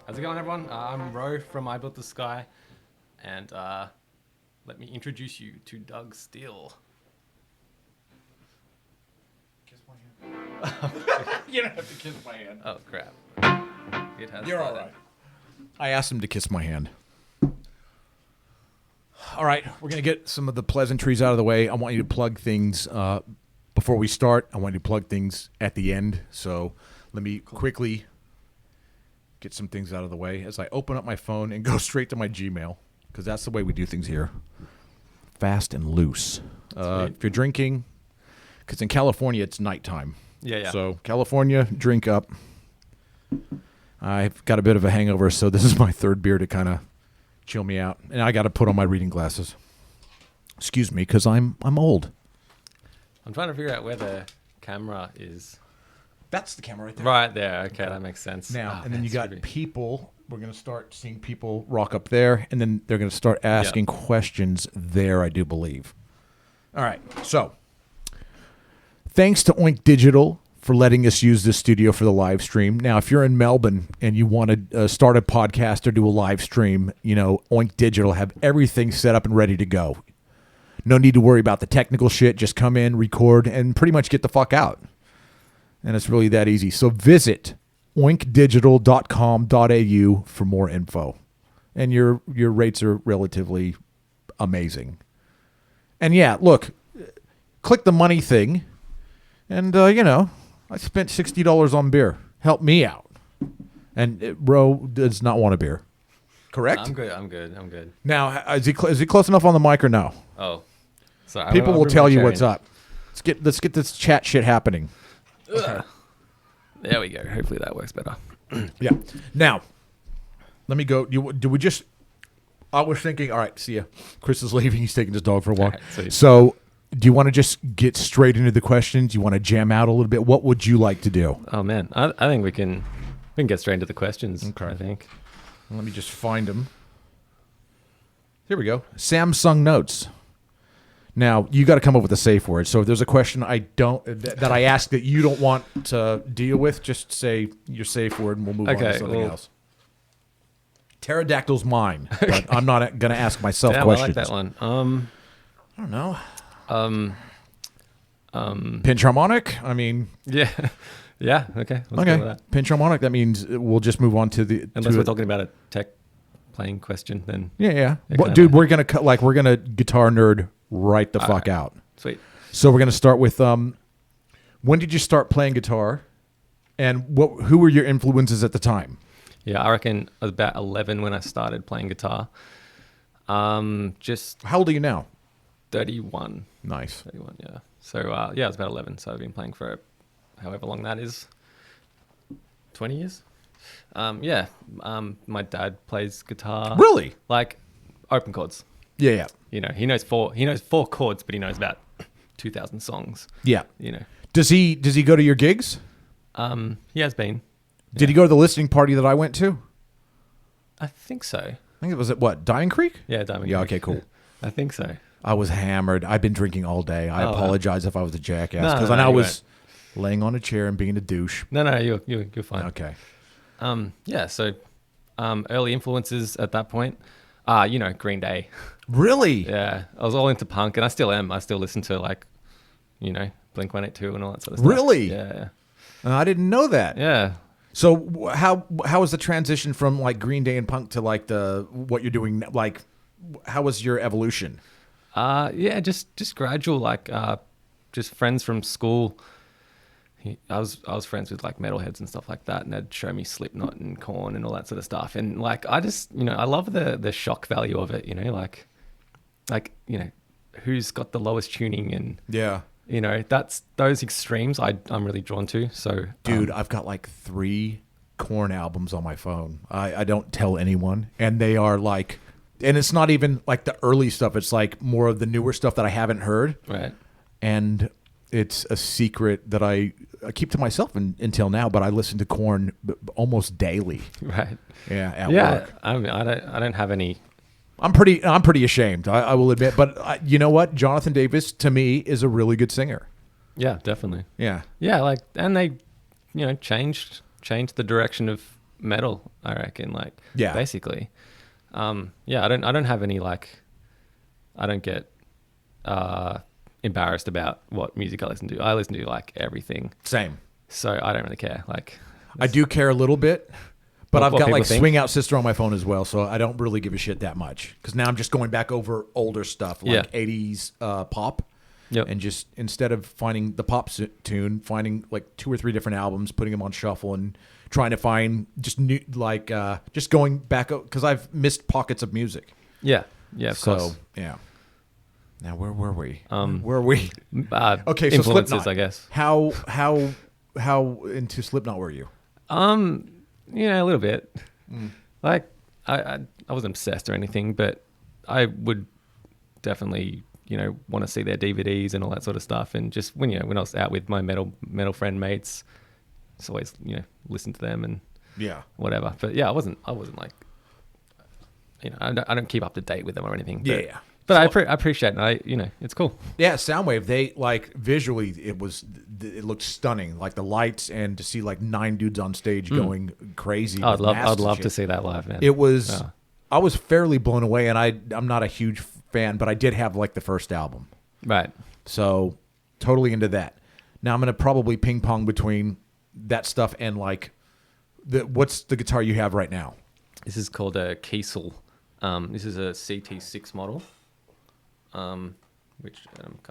How's it going, everyone? I'm Ro from I Built the Sky, and let me introduce you to DougFCKNSteele. Kiss my hand. You don't have to kiss my hand. Oh, crap. It has You're all started. right. I asked him to kiss my hand. All right, we're going to get some of the pleasantries out of the way. I want you to plug things before we start. I want you to plug things at the end. So let me quickly get some things out of the way as I open up my phone and go straight to my Gmail, because that's the way we do things here. Fast and loose. If you're drinking, because in California it's nighttime. Yeah. So California, drink up. I've got a bit of a hangover, so this is my third beer to kind of chill me out. And I got to put on my reading glasses. Excuse me, because I'm old. I'm trying to figure out where the camera is. That's the camera right there. Right there. Okay, that makes sense. Now, Oh, and then man, you got scooby. people. We're going to start seeing people rock up there, and then they're going to start asking questions there, I do believe. All right, so thanks to Oink Digital for letting us use this studio for the live stream. Now, if you're in Melbourne and you want to start a podcast or do a live stream, Oink Digital have everything set up and ready to go. No need to worry about the technical shit. Just come in, record, and pretty much get the fuck out. And it's really that easy. So visit oinkdigital.com.au for more info. And your rates are relatively amazing. And yeah, look, click the money thing. And, I spent $60 on beer. Help me out. And Ro does not want a beer. Correct? I'm good. Now, is he close enough on the mic or no? Oh, sorry. People I'll will bring tell my you chair what's in. up. Let's get this chat shit happening. Okay. There we go. Hopefully that works better. Yeah. Now, let me go. I was thinking, all right, see ya. Chris is leaving. He's taking his dog for a walk. All right, sweet. So, do you want to just get straight into the questions? You want to jam out a little bit? What would you like to do? Oh man, I think we can get straight into the questions. Okay. I think. Let me just find them. Here we go. Samsung Notes. Now, you got to come up with a safe word. So if there's a question that I ask that you don't want to deal with, just say your safe word and we'll move on to something else. Pterodactyl's mine, but I'm not going to ask myself Damn, questions. I like that one. I don't know. Pinch harmonic? I mean... Yeah. Yeah, okay. Let's go with that. Pinch harmonic, that means we'll just move on to the... Unless we're talking about a tech playing question, then... Yeah. Yeah, Well, dude, we're going to guitar nerd right the fuck out. Sweet. So we're going to start with... when did you start playing guitar? And who were your influences at the time? Yeah, I reckon I was about 11 when I started playing guitar. Just How old are you now? 31. Nice. 31, yeah. So, I was about 11, so I've been playing for however long that is. 20 years? My dad plays guitar. Really? Like, open chords. Yeah. He knows four chords, but he knows about 2,000 songs. Yeah. You know. Does he go to your gigs? He has been. Did he go to the listening party that I went to? I think so. I think it was at what, Dying Creek? Yeah, Diamond Yeah, Creek. okay, cool. I think so. I was hammered. I've been drinking all day. I apologize if I was a jackass No, because no, I know I you was laying on a chair and being a douche. No, you're fine. Okay. So early influences at that point, Green Day. Really? Yeah, I was all into punk, and I still am. I still listen to Blink-182 and all that sort of stuff. Really? Yeah. I didn't know that. Yeah. So how was the transition from like Green Day and punk to like what you're doing? Like, how was your evolution? Just gradual. Like, just friends from school. I was friends with like metalheads and stuff like that, and they'd show me Slipknot and Korn and all that sort of stuff. And like, I just I love the shock value of it. Who's got the lowest tuning and Yeah. That's those extremes I'm really drawn to. So, Dude, I've got like 3 Korn albums on my phone. I don't tell anyone, and they are like, and it's not even like the early stuff. It's like more of the newer stuff that I haven't heard. right. And it's a secret that I keep to myself until now. But I listen to Korn almost daily. Right. Yeah, at Yeah. work. I mean, I don't have any. I'm pretty ashamed. I will admit. But you know what? Jonathan Davis to me is a really good singer. Yeah, definitely. Yeah. Yeah, and they, changed the direction of metal, I reckon. Like, Yeah. basically. Yeah, I don't have any like, I don't get embarrassed about what music I listen to. I listen to like everything, Same. so I don't really care. Like, I do care a little bit, but I've what got people like think? Swing Out Sister on my phone as well, so I don't really give a shit that much. Because now I'm just going back over older stuff like Yeah. 80s pop. Yep. And just instead of finding the pop tune, finding like 2 or 3 different albums, putting them on shuffle, and trying to find just new, like just going back because I've missed pockets of music. yeah, of So course. yeah. Now where were we? Where were we? Okay, so Influences, Slipknot. I guess. How into Slipknot were you? A little bit. Like, I wasn't obsessed or anything, but I would definitely, want to see their DVDs and all that sort of stuff. And just when I was out with my metal friend mates, just always, listen to them and Yeah. whatever. But yeah, I wasn't like, I don't keep up to date with them or anything. But, Yeah. But I appreciate it. It's cool. Yeah, Soundwave. They like visually, it looked stunning. Like the lights, and to see like 9 dudes on stage going crazy. I'd with masks and love shit. to see that live, man. It was. Yeah. I was fairly blown away, and I'm not a huge fan, but I did have like the first album, Right. so totally into that. Now I'm gonna probably ping pong between that stuff and like what's the guitar you have right now? This is called a Kiesel. This is a CT6 model, which kind of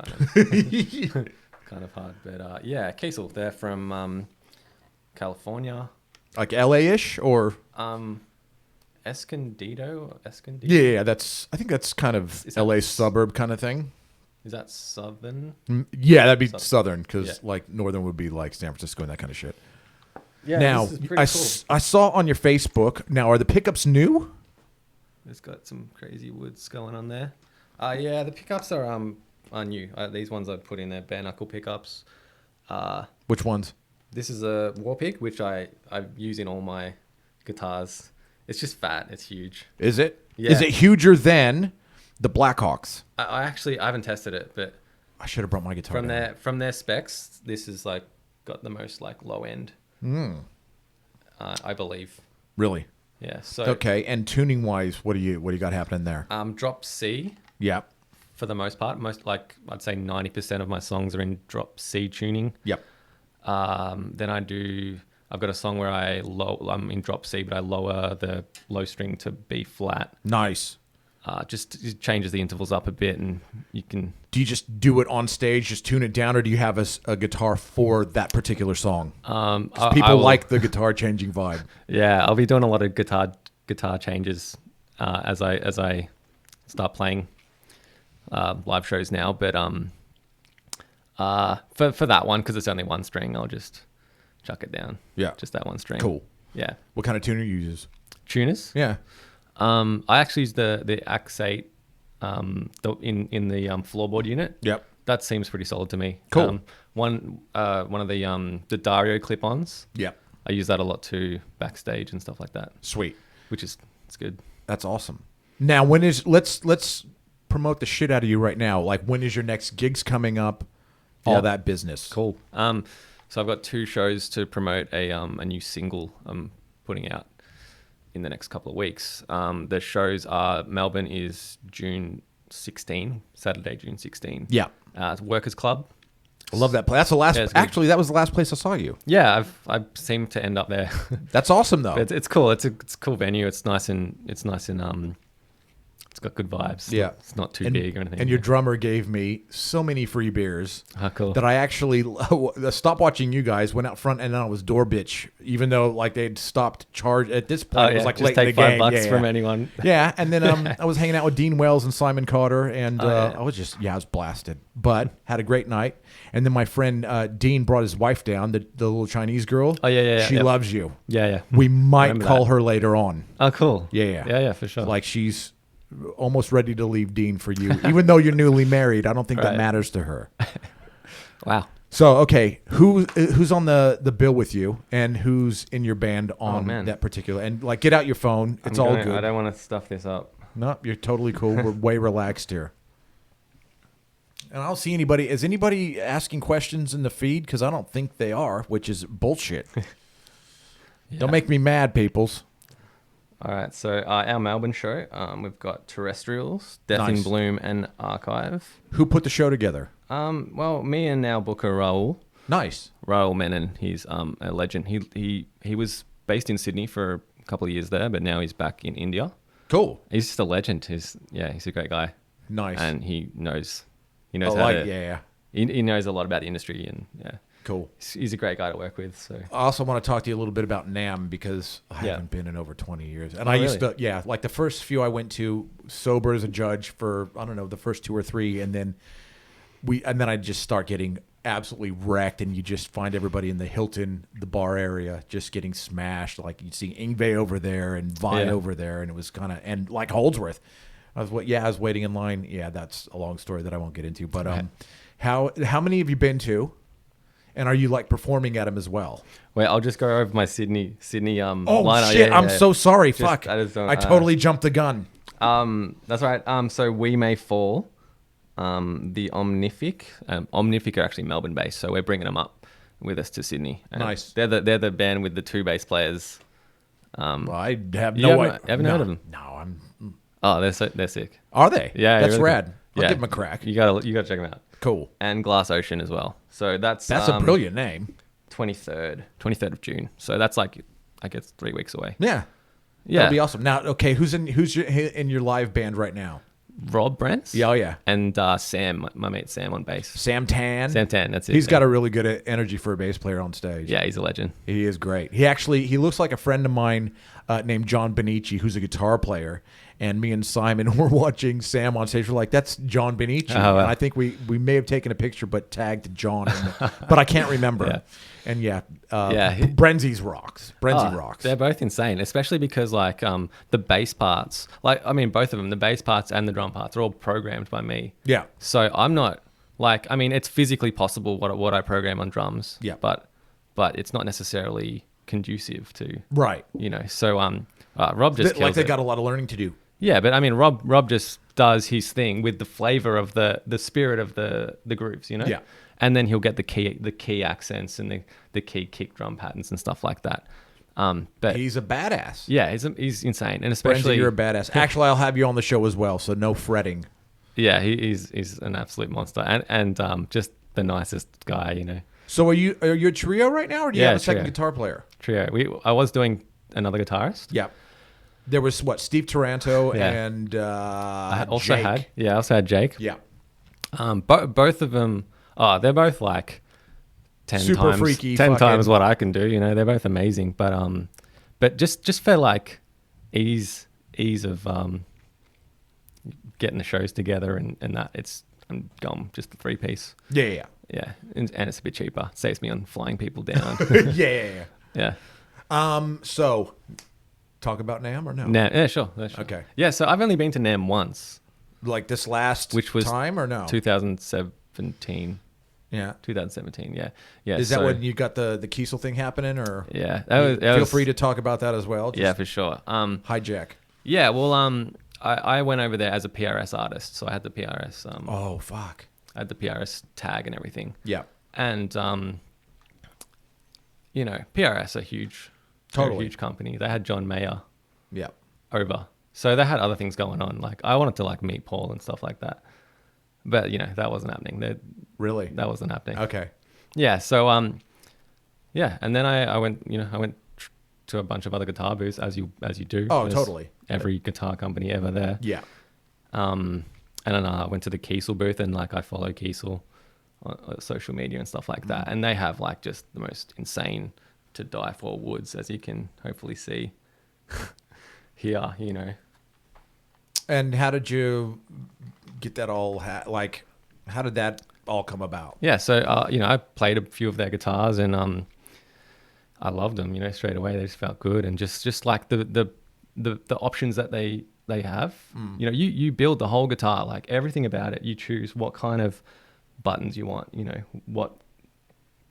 kind of hard, but yeah, Kiesel. They're from California. Like LA-ish or Escondido. yeah, that's. I think that's kind of Is that- LA suburb kind of thing. Is that southern? Yeah, that'd be southern because Yeah. like northern would be like San Francisco and that kind of shit. Yeah. Now this is pretty cool. I saw on your Facebook. Now are the pickups new? It's got some crazy woods going on there. Yeah, the pickups are new. These ones I put in there, bare knuckle pickups. Which ones? This is a war pick, which I use in all my guitars. It's just fat. It's huge. Is it? Yeah. Is it huger than the Blackhawks? I haven't tested it, but I should have brought my guitar. from their specs, this is like got the most like low end. I believe. Really? Yeah. So Okay. And tuning wise, what do you got happening there? drop C Yep. for the most part. Like I'd say 90% of my songs are in drop C tuning. Yep. Then I've got a song where I'm in drop C, but I lower the low string to B flat. Nice. Just it changes the intervals up a bit, and you can. Do you just do it on stage, just tune it down, or do you have a guitar for that particular song? 'Cause I people will- like the guitar changing vibe. Yeah, I'll be doing a lot of guitar changes as I start playing live shows now. But for that one, because it's only one string, I'll just chuck it down. Yeah. Just that one string. Cool. Yeah. What kind of tuner you use? Tuners. Yeah. I actually use the Axe 8 in the floorboard unit. Yep. That seems pretty solid to me. Cool. One of the Dario clip-ons. Yep. I use that a lot too backstage and stuff like that, Sweet. it's good. That's awesome. Now, when is let's promote the shit out of you right now. Like, when is your next gigs coming up? All Yeah. that business. Cool. So I've got 2 shows to promote a new single I'm putting out in the next couple of weeks. The shows are Melbourne is June 16, Saturday, June 16. Yeah. It's Workers Club. I love that place. That's the last. Yeah, it's good. Actually, that was the last place I saw you. Yeah, I seem to end up there. That's awesome, though. It's cool. It's a cool venue. It's nice and it's got good vibes. Yeah. It's not too big or anything. And your drummer gave me so many free beers cool. that I actually stopped watching you guys, went out front, and then I was door bitch, even though like they'd stopped charge at this point. It was like just late take in the game. $5 from anyone. Yeah, and then I was hanging out with Dean Wells and Simon Carter, and yeah. I was blasted, but had a great night. And then my friend Dean brought his wife down, the little Chinese girl. Oh, yeah. She loves you. Yeah. We might Remember call that. her later on. Oh, cool. Yeah, for sure. Like she's almost ready to leave Dean for you, even though you're newly married. I don't think that Right. matters to her. Wow. So, okay, who's on the bill with you, and who's in your band on man. that particular? And like, get out your phone. It's all good. I don't want to stuff this up. No, you're totally cool. We're way relaxed here. And I don't see anybody. Is anybody asking questions in the feed? Because I don't think they are, which is bullshit. Yeah. Don't make me mad, peoples. All right, so our Melbourne show, we've got Terrestrials, Death in Nice. Bloom, and Archive. Who put the show together? Well, me and our booker Raul Nice. Menon, he's a legend. He was based in Sydney for a couple of years there, but now he's back in India. Cool. He's just a legend. He's a great guy. Nice. And he knows Oh, how like, to, yeah. he knows a lot about the industry, and yeah, Cool. he's a great guy to work with. So I also want to talk to you a little bit about NAMM because I Yeah. haven't been in over 20 years. And Oh, I used really? to, yeah, like the first few I went to sober as a judge for, I don't know, the first 2 or 3. And then I just start getting absolutely wrecked. And you just find everybody in the Hilton, the bar area, just getting smashed. Like you'd see Ingve over there and Vi Yeah. over there. And it was kind of, and like Holdsworth. I was waiting in line. Yeah, that's a long story that I won't get into. But how many have you been to? And are you like performing at them as well? wait, I'll just go over my Sydney Oh lineup. shit! Yeah, I'm so sorry. Just- Fuck! I just don't- I totally jumped the gun. That's right. So We May Fall, the Omnific. Omnific are actually Melbourne based, so we're bringing them up with us to Sydney. And Nice. They're the band with the 2 bass players. Well, I have You no haven't- idea. haven't heard of them? No, I'm. Oh, they're sick. Are they? Yeah, that's really rad. good. I'll Yeah. give them a crack. You gotta check them out. Cool. And Glass Ocean as well. So that's That's a brilliant name. 23rd of June. So that's like, I guess, 3 weeks away. Yeah. Yeah. That'll be awesome. Now, okay, who's in your live band right now? Rob Brents. Yeah, oh yeah. And Sam, my mate Sam on bass. Sam Tan. Sam Tan, that's it. He's yeah. got a really good energy for a bass player on stage. Yeah, he's a legend. He is great. He looks like a friend of mine named John Benici, who's a guitar player. And me and Simon were watching Sam on stage. We're like, that's John Benici. Oh, wow. And I think we may have taken a picture, but tagged John. But I can't remember. Yeah. And yeah, Yeah. Brenzy's rocks. Brenzy Oh, rocks. They're both insane, especially because like the bass parts, like I mean both of them, the bass parts and the drum parts are all programmed by me. Yeah. So I'm not like, I mean, it's physically possible what I program on drums. Yeah. But it's not necessarily conducive to, Right. So Rob just kills Like they it. got a lot of learning to do. Yeah, but I mean Rob just does his thing with the flavor of the spirit of the grooves, Yeah. And then he'll get the key accents and the key kick drum patterns and stuff like that. But He's a badass. yeah, he's insane, and Brenzy, especially you're a badass. Actually, I'll have you on the show as well, so no fretting. yeah, he's an absolute monster, and just the nicest guy, So are you a trio right now, or do you Yeah, have a second trio. guitar player? Trio. I was doing another guitarist. Yeah. There was Steve Taranto Yeah. and I also Jake. had Jake. Yeah. Both of them. Oh, they're both like 10 Super times, freaky 10 fucking- times what I can do. They're both amazing. But just for like ease of getting the shows together and that I'm going just the 3-piece. Yeah. Yeah, and it's a bit cheaper. Saves me on flying people down. Yeah. Yeah. So talk about NAMM or no? Yeah, sure. Okay. Yeah, so I've only been to NAMM once, Like this last which was time or no? 2017. Yeah. 2017. Yeah. Yeah. Is that so- when you got the Kiesel thing happening, or Yeah. feel free to talk about that as well. Yeah, Just for sure. hijack. Yeah. Well, I went over there as a PRS artist, so I had the PRS. Oh fuck. I had the PRS tag and everything. Yeah. And PRS are huge. They're a Totally. huge company. They had John Mayer Yeah. over, so they had other things going on. Like I wanted to like meet Paul and stuff like that, but that wasn't happening. Really. That wasn't happening. Okay. Yeah. So yeah, and then I went to a bunch of other guitar booths as you do. Oh, There's totally. Every guitar company ever there. Yeah. And then I went to the Kiesel booth, and like I follow Kiesel on social media and stuff like that, and they have like just the most insane to die for woods, as you can hopefully see here. And how did you get that all? How did that all come about? Yeah. So I played a few of their guitars, and I loved them. Straight away they just felt good, and just like the options that they have. You build the whole guitar, like everything about it. You choose what kind of buttons you want.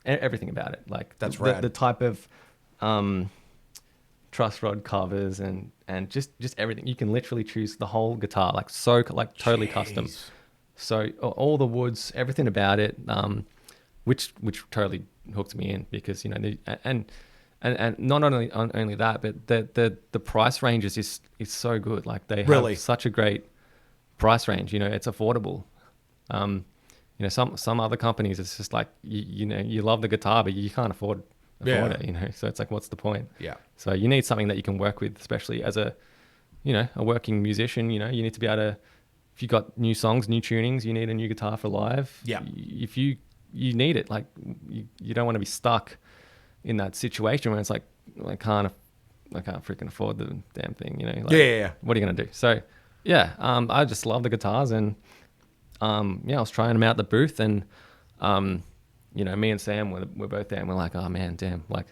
Everything about it. Like That's the, rad. the type of truss rod covers and just everything. You can literally choose the whole guitar, like totally custom. Jeez. So all the woods, everything about it, which totally hooked me in because and and not only that, but the price range is so good. Like they Really? have such a great price range. You know, it's affordable. You know, some other companies, it's just like you know, you love the guitar, but you can't afford it. You know, so it's like, what's the point? Yeah. So you need something that you can work with, especially as a working musician. You know, you need to be able to. If you got new songs, new tunings, you need a new guitar for live. Yeah. If you need it, like you don't want to be stuck in that situation where it's like, I can't freaking afford the damn thing, you know? Like, Yeah. what are you going to do? So, yeah, I just love the guitars, and, I was trying them out at the booth, and, you know, me and Sam, we're both there, and we're like, oh, man, damn, like,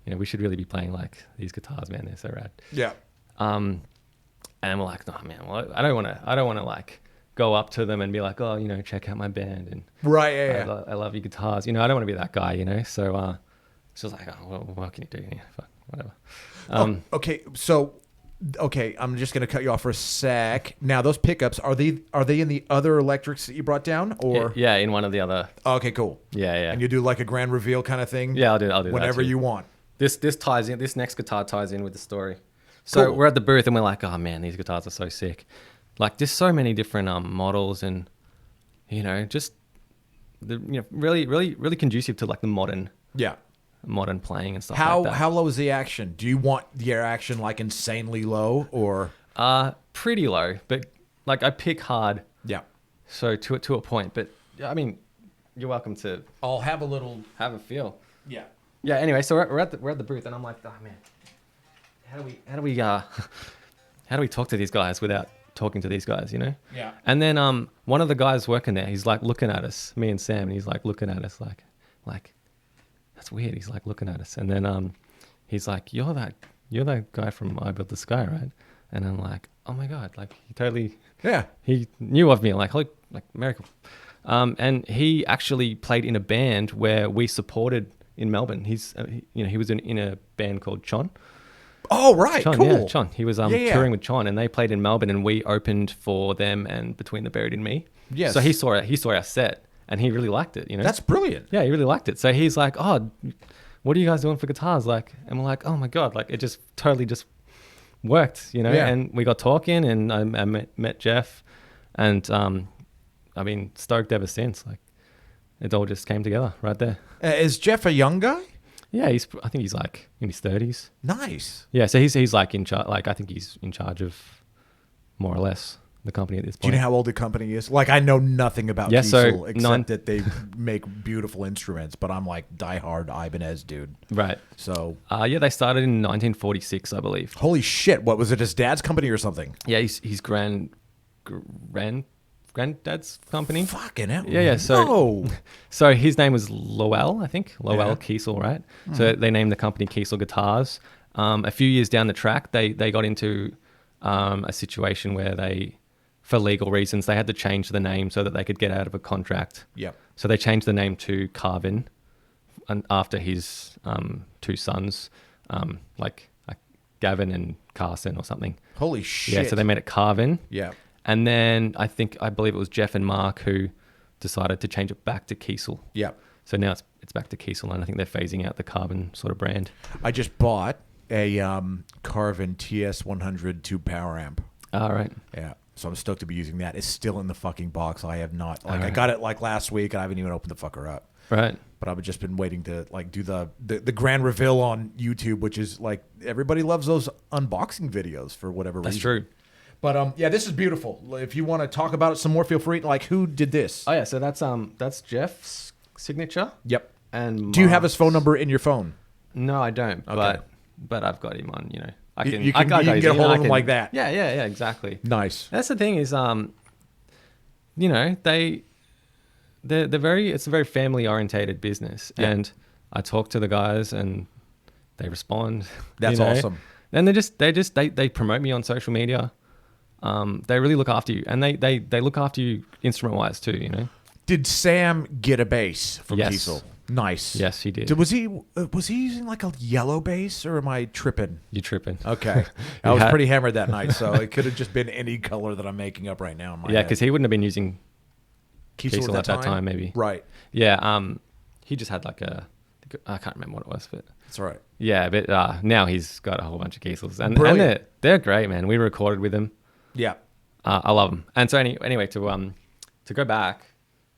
you know, we should really be playing, like, these guitars, man, they're so rad. Yeah. And we're like, oh, man, well, I don't want to, like, go up to them and be like, oh, you know, check out my band, and Right, yeah. I love your guitars. You know, I don't want to be that guy, you know? So, she was like, oh, well, what can you do? Yeah, fuck, whatever. Okay, so, I'm just going to cut you off for a sec. Now, those pickups, are they in the other electrics that you brought down? Or Yeah, in one of the other. Okay, cool. Yeah. And you do like a grand reveal kind of thing? Yeah, I'll do that whenever too. you want. This ties in. This next guitar ties in with the story. So Cool. we're at the booth and we're like, oh man, these guitars are so sick. Like, there's so many different models, and you know, just really conducive to like the modern playing and stuff like that. How low is the action? Do you want the air action like insanely low, or? Pretty low, but like I pick hard. Yeah. So to a point, but I mean, you're welcome to I'll have a feel. Yeah. Yeah. Anyway, so we're at the booth, and I'm like, oh man, how do we talk to these guys without talking to these guys, you know? Yeah. And then one of the guys working there, he's like looking at us, me and Sam, and he's like looking at us like that's weird. He's like looking at us, and then he's like, you're that guy from I Built the Sky, right? And I'm like, oh my god, like he knew of me, like holy, like miracle. And he actually played in a band where we supported in Melbourne. He's he was in a band called Chon. Oh, right. Chon, cool. yeah, Chon. He was touring with Chon, and they played in Melbourne, and we opened for them and Between the Buried and Me. Yes. So he saw our set, and he really liked it, you know? That's brilliant. Yeah, he really liked it. So he's like, oh, what are you guys doing for guitars? Like, and we're like, oh my God, like it just totally just worked, you know? Yeah. And we got talking, and I met Jeff, and I've been stoked ever since. Like, it all just came together right there. Is Jeff a young guy? Yeah, I think he's like in his 30s. Nice. Yeah, so he's like in charge. Like, I think he's in charge of more or less the company at this point. Do you know how old the company is? Like, I know nothing about Yeah, so Kiesel except that they make beautiful instruments, but I'm like diehard Ibanez dude. Right. So, yeah, they started in 1946, I believe. holy shit! What was it? His dad's company or something? Yeah, he's granddad's company. Fucking hell. Yeah. No. So his name was Lowell, I think. Lowell Yeah. Kiesel, right? So they named the company Kiesel Guitars. A few years down the track, they got into a situation where for legal reasons, they had to change the name so that they could get out of a contract. Yep. So they changed the name to Carvin, and after his two sons, like Gavin and Carson or something. Holy shit. Yeah, so they made it Carvin. Yeah. And then I believe it was Jeff and Mark who decided to change it back to Kiesel. Yeah. So now it's back to Kiesel, and I think they're phasing out the Carbon sort of brand. I just bought a Carvin TS100 tube power amp. All right. Yeah. So I'm stoked to be using that. It's still in the fucking box. I have not. Like, I Alright. got it like last week, and I haven't even opened the fucker up. Right. But I've just been waiting to like do the grand reveal on YouTube, which is like everybody loves those unboxing videos for whatever That's reason. true. But yeah, this is beautiful. If you want to talk about it some more, feel free. Like, who did this? Oh yeah, so that's Jeff's signature. Yep. And Do you have his Mark's. phone number in your phone? No, I don't. Okay. But I've got him on. You know, I You can. can- I got you can his- get a you know, hold I of him can- like that. Yeah, exactly. Nice. That's the thing is, you know, they're very. It's a very family orientated business, Yeah. and I talk to the guys and they respond. That's you know? awesome. And they promote me on social media. They really look after you, and they look after you instrument wise too. You know. Did Sam get a bass from Yes. Kiesel? Nice. Yes, he did. Was he using like a yellow bass, or am I tripping? You're tripping. Okay. I was pretty hammered that night, so it could have just been any color that I'm making up right now in my Yeah, head. because he wouldn't have been using Kiesel Kiesel at that time, maybe. Right. Yeah. He just had like I can't remember what it was, but That's all right. yeah. But now he's got a whole bunch of Kiesels, and Brilliant. they're great, man. We recorded with them. Yeah. I love them. And so anyway, to go back,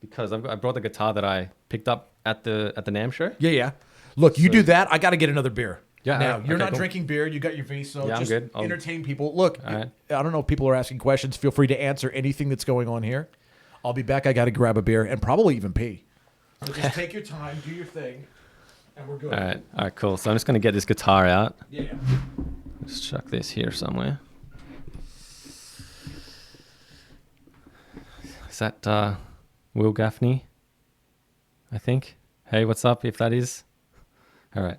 because I brought the guitar that I picked up at the NAMM show. Yeah. Look, you do that. I got to get another beer. Yeah. Now, okay, you're not cool. drinking beer. You got your V, so Yeah, I'm just good. entertain people. Look, right. I don't know if people are asking questions. Feel free to answer anything that's going on here. I'll be back. I got to grab a beer and probably even pee. So just take your time, do your thing, and we're good. All right, cool. So I'm just going to get this guitar out. Yeah. Just chuck this here somewhere. Is that Will Gaffney? I think. Hey, what's up, if that is? All right.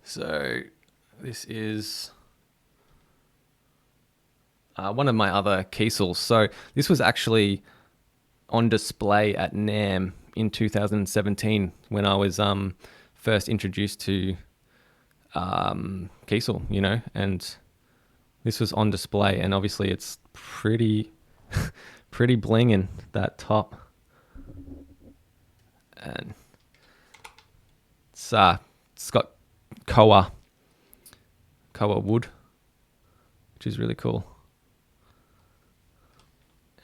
So this is one of my other Kiesels. So this was actually on display at NAMM in 2017 when I was first introduced to Kiesel, you know, and this was on display, and obviously it's pretty pretty blinging, that top. And it's got Koa wood, which is really cool.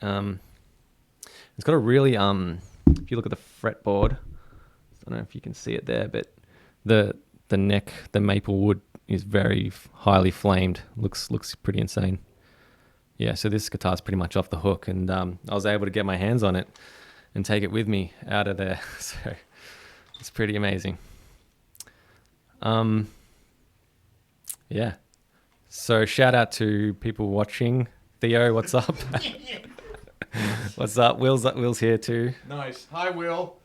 It's got a really if you look at the fretboard, I don't know if you can see it there, but the neck, the maple wood is very highly flamed. Looks pretty insane. Yeah, so this guitar's pretty much off the hook, and I was able to get my hands on it and take it with me out of there. So it's pretty amazing. Yeah. So shout out to people watching. Theo, what's up? What's up? Will's here too. Nice. Hi, Will.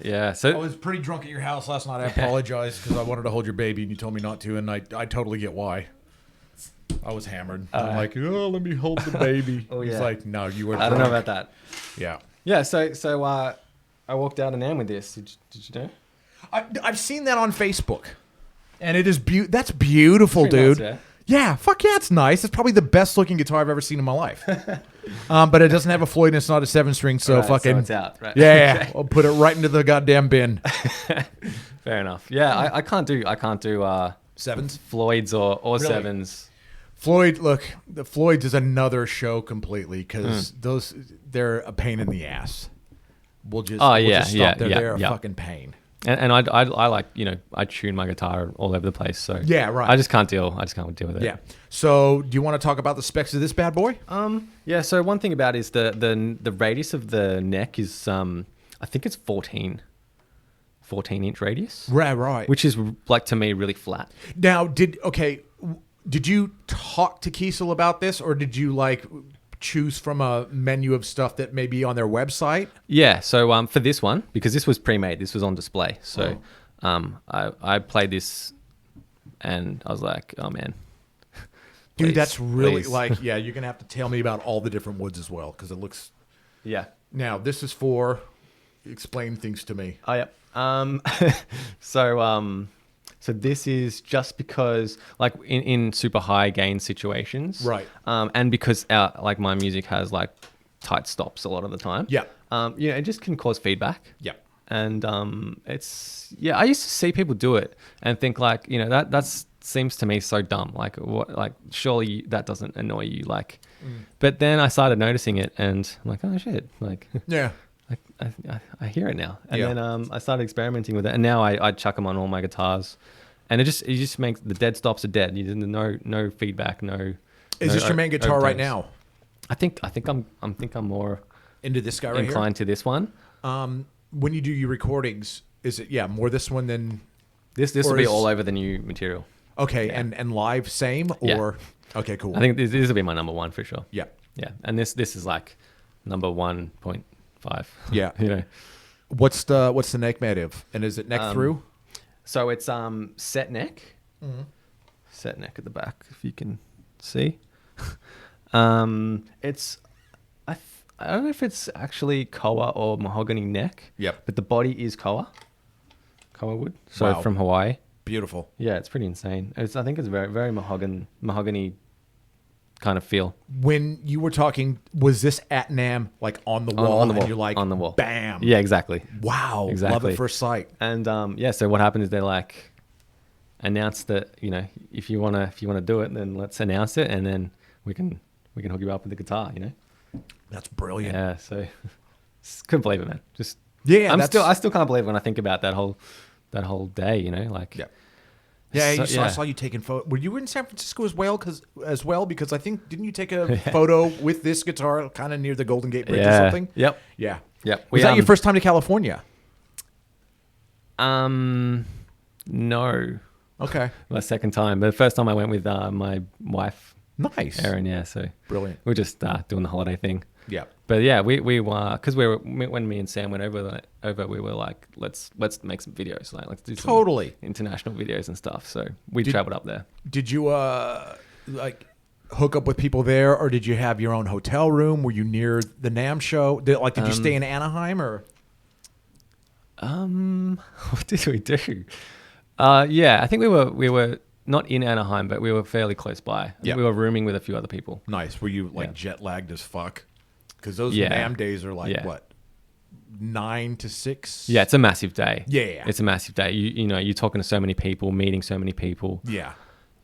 Yeah. I So was pretty drunk at your house last night. I apologize because I wanted to hold your baby and you told me not to, and I totally get why. I was hammered. I'm like, oh, let me hold the baby. Oh, He's yeah. like, no, you were I don't know drunk. about that. Yeah. Yeah. So I walked out of NAMM with this. Did you know? I've seen that on Facebook, and it is that's beautiful, Pretty dude. nice, yeah, fuck yeah, it's nice. It's probably the best looking guitar I've ever seen in my life. But it doesn't have a Floyd and it's not a 7-string, so Right, fucking so it's out, right? yeah. Okay. I'll put it right into the goddamn bin. Fair enough. Yeah, I can't do Sevens. Floyds or Really? sevens. Floyd, look, the Floyds is another show completely because they're a pain in the ass. We'll just stop. They're a fucking pain. And I like, you know, I tune my guitar all over the place. So Yeah, right. I just can't deal with it. Yeah. So, do you want to talk about the specs of this bad boy? Yeah. So one thing about it is the radius of the neck is I think it's 14 inch radius, Right. which is like to me really flat. Now, did you talk to Kiesel about this, or did you like choose from a menu of stuff that may be on their website? Yeah. So for this one, because this was pre-made, this was on display. So I played this, and I was like, oh man. Dude, Please, that's really please. like, yeah, you're going to have to tell me about all the different woods as well, because it looks... Yeah. Now, this is for... Explain things to me. Oh, yeah. So this is just because, like, in super high gain situations, Right. And because like my music has like tight stops a lot of the time, Yeah. you know, it just can cause feedback. Yeah. And I used to see people do it and think like, you know, that seems to me so dumb. Like what? Like surely that doesn't annoy you. Like, but then I started noticing it, and I'm like, oh shit, like. Yeah. I hear it now, and Yeah. then I started experimenting with it, and now I chuck them on all my guitars, and it just makes the dead stops are dead. You no feedback, no. Is this your main guitar right now? I think I'm more Into this guy right inclined to this one. here? When you do your recordings, is it, more this one than... This Or will be is- all over the new material. Okay, Yeah. and live same, Yeah. or... Okay, cool. I think this will be my number one for sure. Yeah. Yeah, and this is like number 1.5. Yeah. You know. What's the neck made of? And is it neck through? So it's set neck. Set neck at the back, if you can see. It's I don't know if it's actually koa or mahogany neck. Yep. But the body is koa wood. So Wow. from Hawaii. Beautiful. Yeah, it's pretty insane. I think it's very, very mahogany kind of feel. When you were talking, was this at NAMM like on the wall? On the wall. And you're like, on the wall. Bam. Yeah, exactly. Wow. Exactly. Love at first sight. And so what happened is they like announced that, if you wanna do it, then let's announce it, and then we can hook you up with the guitar. That's brilliant. Yeah. So couldn't believe it, man. Just Yeah. I still can't believe it when I think about that whole day. Yeah. Yeah, I So- saw you taking photo. Were you in San Francisco as well? Because I think didn't you take a photo with this guitar kind of near the Golden Gate Bridge or something? Yep. Yeah. Yep. Was that your first time to California? No. Okay. My second time. But the first time I went with my wife, Nice. Erin. Yeah. So Brilliant. we're just doing the holiday thing. Yeah. But yeah, we were, because when me and Sam went over, we were like, let's make some videos, like let's do some Totally. international videos and stuff. So we Did- traveled up there. Did you like hook up with people there, or did you have your own hotel room? Were you near the NAMM show? Did you stay in Anaheim or? What did we do? Yeah, I think we were not in Anaheim, but we were fairly close by. I think Yeah. we were rooming with a few other people. Nice. Were you like Yeah. jet lagged as fuck? Because those Yeah. NAMM days are like Yeah. what, 9 to 6? Yeah, it's a massive day. Yeah. It's a massive day. You're talking to so many people, meeting so many people. Yeah.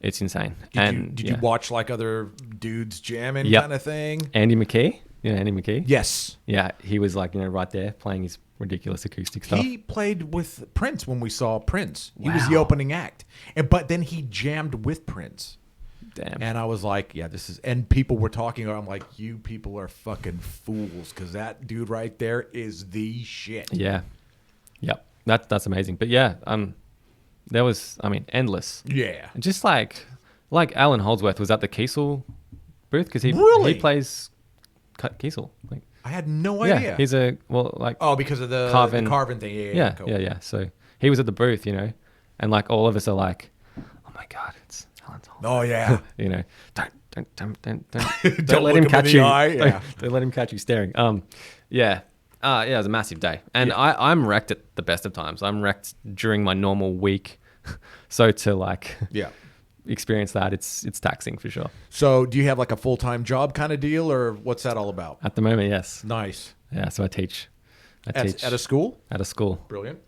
It's insane. Did you yeah. watch like other dudes jamming Yep. kind of thing? Andy McKee? Yeah, Andy McKee. Yes. Yeah, he was like, right there playing his ridiculous acoustic stuff. He played with Prince when we saw Prince. He was the Wow. opening act. But then he jammed with Prince. Damn. And I was like, yeah, this is, and people were talking, I'm like, you people are fucking fools, because that dude right there is the shit. Yeah. Yep. That's amazing. But yeah, there was, endless. Yeah. Just like Alan Holdsworth was at the Kiesel booth, because Really? he plays Kiesel. Like, I had no yeah, idea. he's Oh, because of the Carvin. Carvin thing. Yeah, yeah, cool. yeah. So he was at the booth, and like all of us are like, oh my God, it's Alan Holdsworth. Oh, yeah. Don't let look him him catch in you. the eye, yeah. Don't let him catch you staring. Yeah. It was a massive day. And Yeah. I'm wrecked at the best of times. I'm wrecked during my normal week. So to like Yeah. experience that, it's taxing for sure. So do you have like a full-time job kind of deal, or what's that all about? At the moment, yes. Nice. Yeah, so I teach At a school? at a school. Brilliant.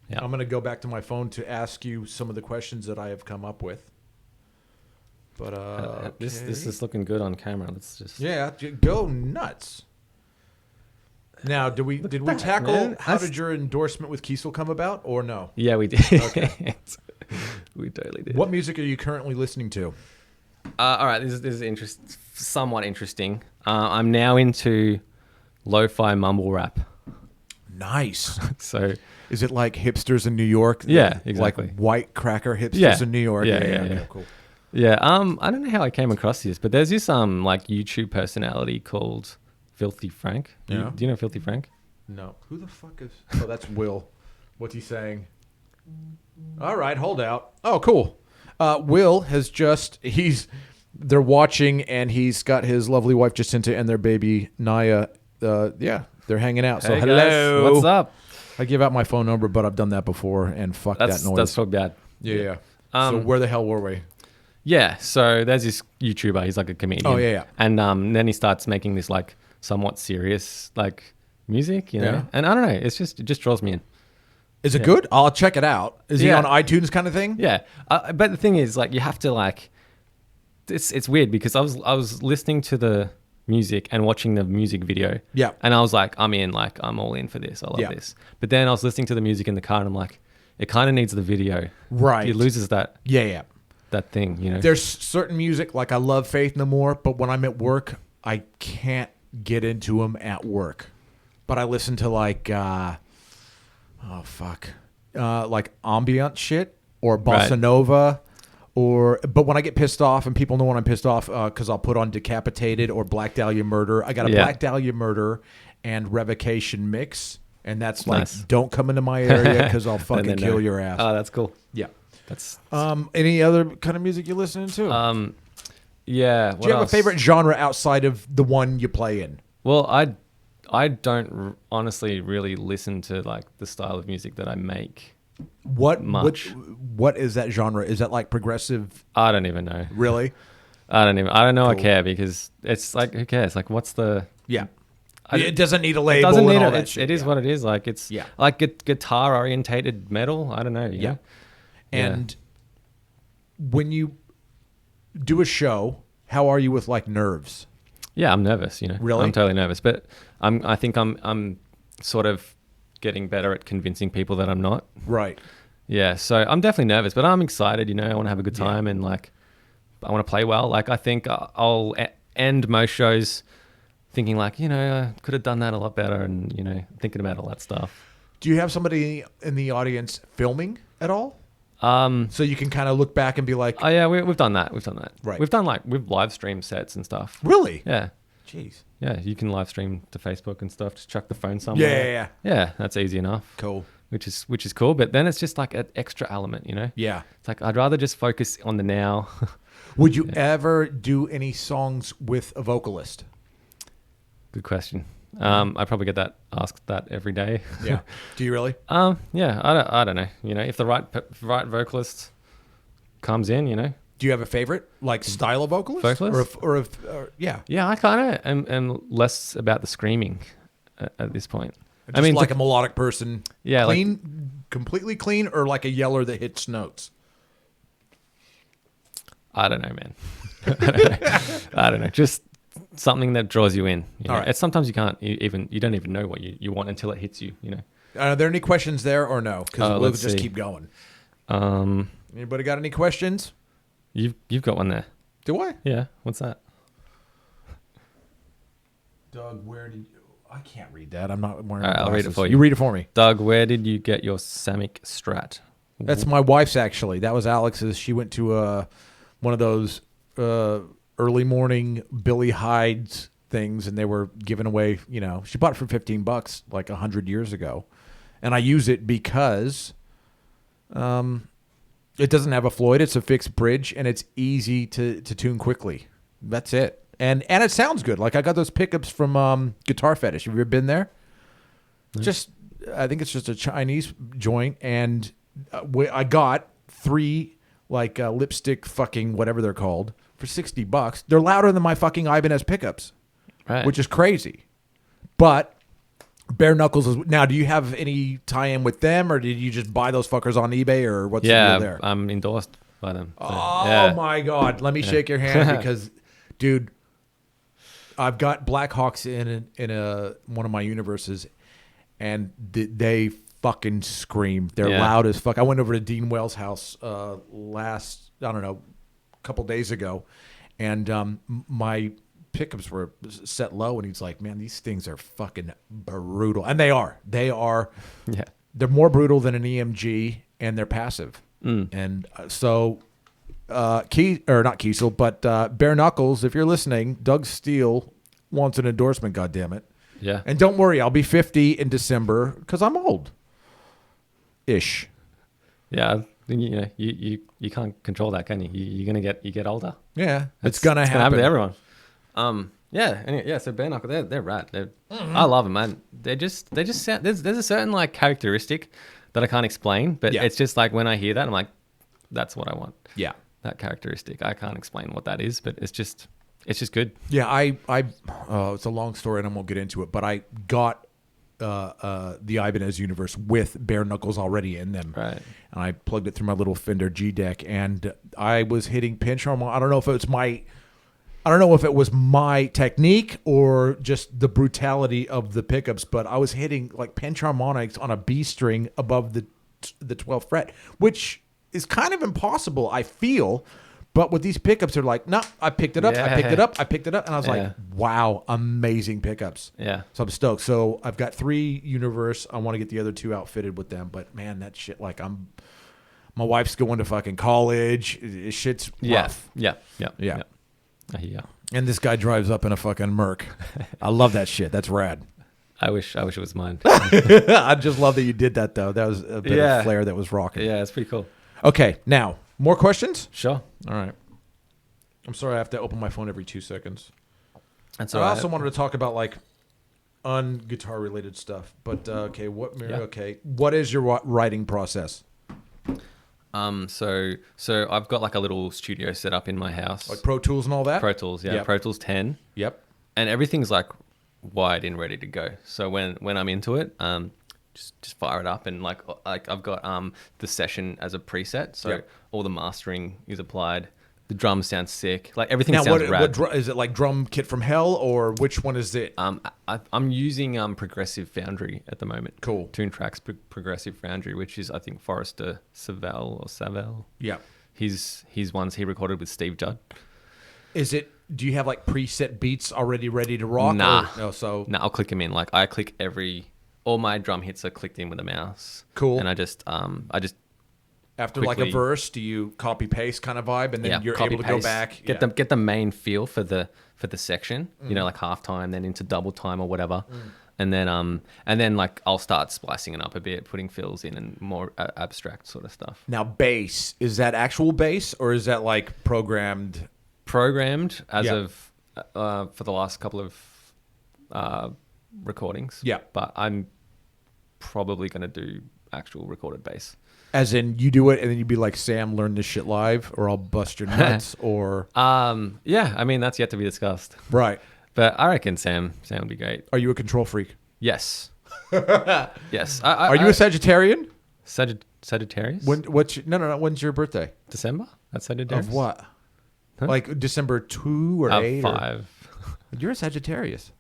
Yeah. I'm going to go back to my phone to ask you some of the questions that I have come up with. But This okay. is looking good on camera. Let's just Yeah, go nuts. Now, did we tackle man. how did your endorsement with Kiesel come about, or no? Yeah, we did. Okay. We totally did. What music are you currently listening to? All right, this is somewhat interesting. I'm now into lo-fi mumble rap. Nice. So Is it like hipsters in New York? Yeah, exactly. Like white cracker hipsters Yeah. in New York. Yeah, Okay, yeah. cool. yeah, I don't know how I came across this, but there's this like YouTube personality called Filthy Frank. Yeah. Do you know Filthy Frank? No. Who the fuck is? Oh, that's Will. What's he saying? All right, hold out. Oh, cool. Will has they're watching, and he's got his lovely wife Jacinta and their baby Naya. Yeah, they're hanging out. So Hey, hello. guys, what's up? I give out my phone number, but I've done that before, and fuck that noise. That's so bad. Yeah. So where the hell were we? Yeah, so there's this YouTuber. He's like a comedian. Oh, yeah. And then he starts making this like somewhat serious like music, Yeah. And I don't know, it just draws me in. Is it good? I'll check it out. Is he Yeah. on iTunes kind of thing? Yeah, but the thing is, like, you have to like, it's weird because I was listening to the music and watching the music video. Yeah. And I was like, I'm in, like, I'm all in for this. I love Yeah. this. But then I was listening to the music in the car and I'm like, it kind of needs the video. Right. It loses that Yeah. thing, There's certain music, like I love Faith No More, but when I'm at work, I can't get into them at work. But I listen to like, like ambient shit or bossa Right. nova. But when I get pissed off, and people know when I'm pissed off, because I'll put on Decapitated or Black Dahlia Murder. I got a Yeah. Black Dahlia Murder and Revocation mix, and that's like, Nice. don't come into my area because I'll fucking And then, kill your ass. Oh, that's cool. Yeah. That's Any other kind of music you're listening to? yeah. Do you have a favorite genre outside of the one you play in? Well, I don't honestly really listen to like the style of music that I make. much. What is that genre? Is that like progressive? I don't even know. Really? I don't know. Cool. I care because it's like, who cares? Like, what's the? Yeah. It doesn't need a label. It doesn't need and all it. that shit. It is what it is. Like it's like guitar orientated metal. I don't know. You know? And when you do a show, how are you with like nerves? Yeah, I'm nervous. You know, Really? I'm totally nervous. But I think I'm sort of getting better at convincing people that I'm not. Right. Yeah. So I'm definitely nervous, but I'm excited. You know, I want to have a good time and like I want to play well. Like I think I'll end most shows thinking like, you know, I could have done that a lot better, and you know, thinking about all that stuff. Do you have somebody in the audience filming at all? So you can kind of look back and be like, oh yeah, we've done that. Right. We've live streamed sets and stuff. Really? Yeah. Jeez. Yeah, you can live stream to Facebook and stuff. Just chuck the phone somewhere. Yeah. Yeah, that's easy enough. Cool. Which is cool, but then it's just like an extra element, you know? Yeah. It's like I'd rather just focus on the now. Would you ever do any songs with a vocalist? Good question. I probably get asked that every day. Yeah. Do you really? Yeah. I don't know. You know, if the right vocalist comes in, you know. Do you have a favorite like style of vocalist? Vocalist? Or yeah. Yeah, I kind of am less about the screaming at this point. Just I mean, like a melodic person. Yeah, clean, completely clean, or like a yeller that hits notes. I don't know, man. I don't know. Just something that draws you in. You know? All right. It's sometimes you can't you don't even know what you want until it hits you. You know. Are there any questions there or no? Because we'll just keep going. Anybody got any questions? You've got one there. Do I? Yeah. What's that? Doug, where did you... I can't read that. I'm not wearing All right, I'll read it for you. You read it for me. Doug, where did you get your Samick Strat? That's my wife's, actually. That was Alex's. She went to one of those early morning Billy Hyde's things, and they were giving away, you know, she bought it for $15 like 100 years ago. And I use it because it doesn't have a Floyd. It's a fixed bridge, and it's easy to tune quickly. That's it. And it sounds good. Like I got those pickups from Guitar Fetish. Have you ever been there? Nice. I think it's just a Chinese joint, and I got 3 like lipstick fucking whatever they're called for $60. They're louder than my fucking Ibanez pickups, right? Which is crazy. But Bare Knuckles is now. Do you have any tie-in with them, or did you just buy those fuckers on eBay, or what's the deal there? I'm endorsed by them. So, oh my god! Let me shake your hand because, dude, I've got Blackhawks in one of my universes, and they fucking scream. They're loud as fuck. I went over to Dean Wells' house couple days ago, and my pickups were set low, and he's like, "Man, these things are fucking brutal," and they are. Yeah, they're more brutal than an EMG, and they're passive. And so. Not Kiesel, but Bare Knuckles, if you're listening, DougFCKNSteele wants an endorsement, goddammit. Yeah. And don't worry, I'll be 50 in December because I'm old-ish. Yeah, you know, you can't control that, can you? You're gonna get older. Yeah, it's gonna happen. Gonna happen to everyone. Yeah. So Bare Knuckles, they're rad. I love them, man. They just sound, there's a certain like characteristic that I can't explain, but it's just like when I hear that, I'm like, that's what I want. Yeah. That characteristic. I can't explain what that is, but it's just good. Yeah, it's a long story and I won't get into it, but I got the Ibanez universe with Bare Knuckles already in them. Right. And I plugged it through my little Fender G deck, and I was hitting pinch harmonic. I don't know if it was my technique or just the brutality of the pickups, but I was hitting like pinch harmonics on a B string above the 12th fret, which is kind of impossible, I feel. But with these pickups, they're like, no, I picked it up, I picked it up. And I was like, wow, amazing pickups. Yeah. So I'm stoked. So I've got 3 Universe. I want to get the other 2 outfitted with them. But man, that shit, like my wife's going to fucking college. Shit's rough. Yeah. I hear. And this guy drives up in a fucking Merc. I love that shit. That's rad. I wish it was mine. I just love that you did that, though. That was a bit of flair that was rocking. Yeah, it's pretty cool. Okay, now, more questions? Sure. All right. I'm sorry I have to open my phone every 2 seconds. That's all right. I also wanted to talk about, like, un-guitar related stuff. But okay, Yeah. okay, what is your writing process? So I've got like a little studio set up in my house. Like Pro Tools and all that? Pro Tools, yeah, Yep. Pro Tools 10, Yep. and everything's like wired in, ready to go. So when I'm into it, just fire it up, and like I've got the session as a preset, so Yep. all the mastering is applied. The drums sound sick, like everything Now, sounds rad. is it like Drum Kit from Hell, or which one is it? I'm using Progressive Foundry at the moment. Cool. Tune Tracks Progressive Foundry, which is I think Forrester Savell. Yeah. His ones he recorded with Steve Judd. Is it? Do you have like preset beats already ready to rock? Nah. No. So No, I'll click them in. Like I click all my drum hits are clicked in with a mouse. Cool. And I just after like a quickly- verse, do you copy paste kind of vibe, and then you're able to go back? Get the main feel for the section. You know, like halftime, then into double time or whatever. And then like I'll start splicing it up a bit, putting fills in and more abstract sort of stuff. Now, bass, is that actual bass, or is that like programmed? Programmed as Yeah. of for the last couple of recordings. Yeah. But I'm probably going to do actual recorded bass. As in, you do it, and then you'd be like, Sam, learn this shit live, or I'll bust your nuts, or Yeah, I mean that's yet to be discussed. right. But I reckon Sam would be great. Are you a control freak? Yes. Yes. Are you a Sagittarian? Sagittarius? No. When's your birthday? December? That's Sagittarius. Of what? Huh? Like December 2 or 8? 5. You're a Sagittarius.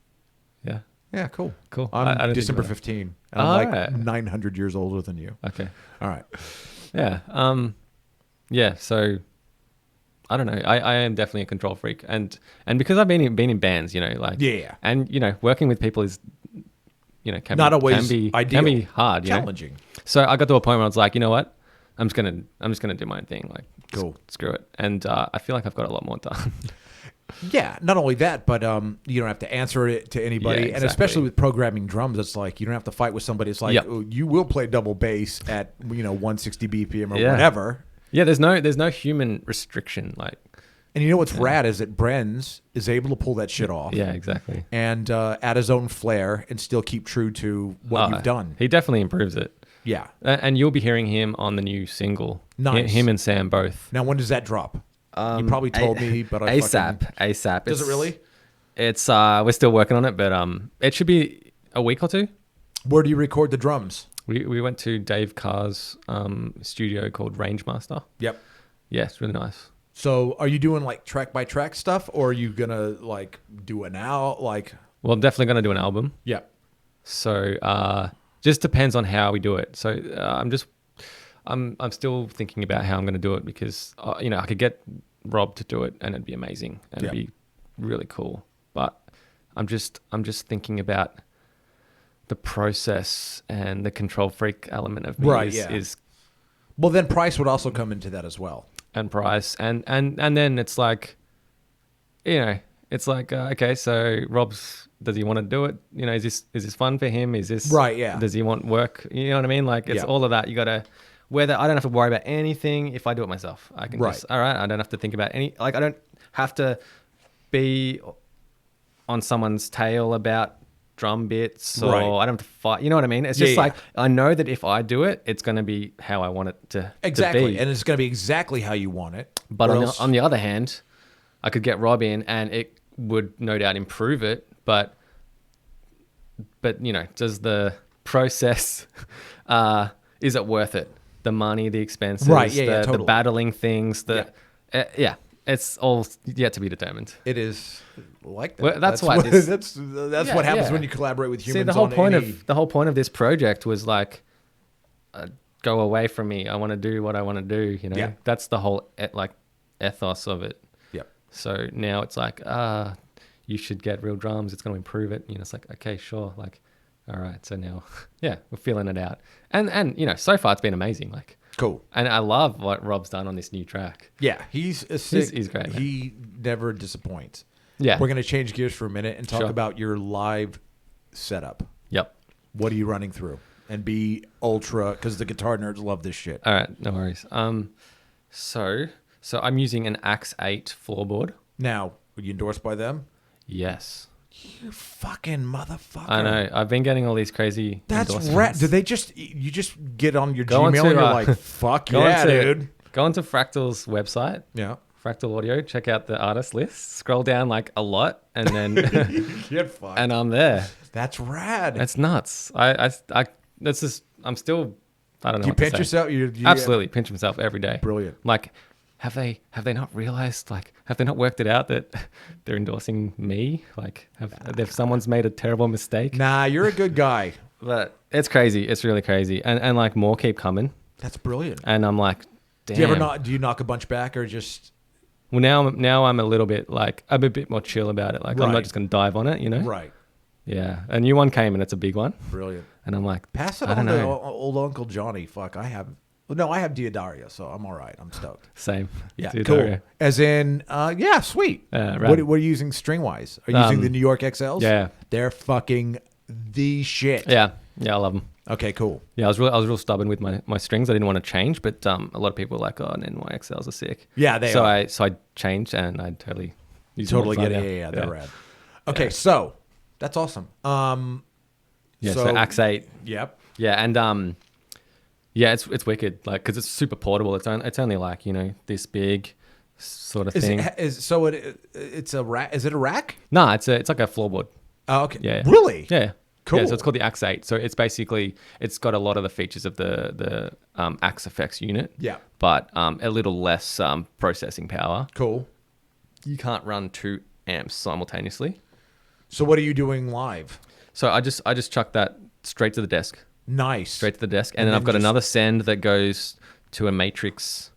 Yeah. Yeah, cool. Cool. I'm I didn't think December about that. 15, and I'm like Alright. 900 years older than you. Okay. All right. Yeah. Yeah. So I don't know. I am definitely a control freak, and because I've been in bands, you know, like Yeah. and you know, working with people is, you know, can Not be, always can be ideal. can be hard, you know? Challenging. So I got to a point where I was like, you know what, I'm just gonna do my own thing, like Cool. screw it, and I feel like I've got a lot more done. Yeah, not only that, but you don't have to answer it to anybody, Yeah, and exactly. especially with programming drums, it's like you don't have to fight with somebody. It's like Yep. oh, you will play double bass at 160 BPM or Yeah. whatever. Yeah, there's no human restriction, like And you know what's rad is that Brenz is able to pull that shit off. yeah, exactly. And add his own flair and still keep true to what you've done. He definitely improves it. Yeah. And you'll be hearing him on the new single. Nice. Him and Sam both. Now, when does that drop? You probably told me, but I ASAP. Does it really? It's we're still working on it, but it should be a week or two. Where do you record the drums? We went to Dave Carr's studio called Rangemaster. Yep. Yeah, it's really nice. So, are you doing like track by track stuff, or are you gonna like do an out? Like, Well, I'm definitely gonna do an album. yeah, So just depends on how we do it. So I'm still thinking about how I'm going to do it because I could get Rob to do it and it'd be amazing and it'd be really cool. But I'm just thinking about the process and the control freak element of me is well, then price would also come into that as well. and price and then it's like it's like okay, so does he want to do it? Is this fun for him? Is this Right, yeah. Does he want work? You know what I mean? Like it's all of that. You gotta whether I don't have to worry about anything if I do it myself. I can just all right. I don't have to think about any I don't have to be on someone's tail about drum bits or Right. I don't have to fight. You know what I mean? It's just like I know that if I do it, it's gonna be how I want it to Exactly, be. and it's going to be exactly how you want it. But Or on else- the other hand, I could get Rob in and it would no doubt improve it. But does the process, is it worth it? The money, the expenses, Right, yeah, the totally. battling things, it's all yet to be determined. it is like that. Well, that's why what, this- that's Yeah, what happens yeah. when you collaborate with humans. See, the whole on point any- of the whole point of this project was like, go away from me. I want to do what I want to do. Yeah. That's the whole ethos of it. Yep. So now it's like, you should get real drums. It's going to improve it. It's like, okay, sure. Like, all right. So now, yeah, we're feeling it out. And so far it's been amazing. Like, Cool. and I love what Rob's done on this new track. Yeah, he's a sick. He's great, man. He never disappoints. Yeah. We're going to change gears for a minute and talk Sure. about your live setup. Yep. What are you running through? And be ultra, because the guitar nerds love this shit. All right. No worries. So I'm using an Axe 8 floorboard. Now, were you endorsed by them? Yes. You fucking motherfucker. I know. I've been getting all these crazy That's endorsements. rad. Do they just, you just get on your Go Gmail onto, and you're like, fuck Go yeah, onto- dude. Go onto Fractal's website. Yeah. Fractal Audio, check out the artist list, scroll down like a lot, and then Get fucked. and I'm there. That's rad. It's nuts. That's just I'm still I don't know. Do you what to pinch say. yourself? You Absolutely pinch myself every day. Brilliant. Like, have they not realized? Like, have they not worked it out that they're endorsing me? Like, if someone's made a terrible mistake? Nah, you're a good guy. But it's crazy. It's really crazy, and like more keep coming. That's brilliant. And I'm like, damn. Do you knock a bunch back or just? Well, now I'm a little bit like I'm a bit more chill about it. Like I'm Right. not just gonna dive on it, you know? Right. Yeah. A new one came and it's a big one, Brilliant. and I'm like, Pass it I on don't to know. old Uncle Johnny. Fuck, I have. Well, no, I have Diodaria, so I'm all right. I'm stoked. Same. Yeah, Dude, cool. Dario. As in, yeah, sweet. Rad. What are you using string wise? Are you using the New York XLs? yeah. They're fucking the shit. Yeah. I love them. Okay, cool. Yeah, I was real stubborn with my strings. I didn't want to change, but a lot of people were like, "Oh, NYXLs are sick." Yeah, they are. So I changed, and I totally Totally get it. it. Yeah, they're rad. Okay, so that's awesome. Yeah. So Axe 8. Yep. Yeah, and yeah, it's wicked. Like, because it's super portable. It's only like this big, sort of thing. It's a rack? Is it a rack? No, it's like a floorboard. Oh, okay. Yeah. Really? Yeah. Cool. Yeah, so it's called the Axe 8. So it's basically it's got a lot of the features of the Axe Effects unit. Yeah. But a little less processing power. Cool. You can't run 2 amps simultaneously. So what are you doing live? So I just chuck that straight to the desk. Nice. Straight to the desk. And then I've got another send that goes to a Matrix.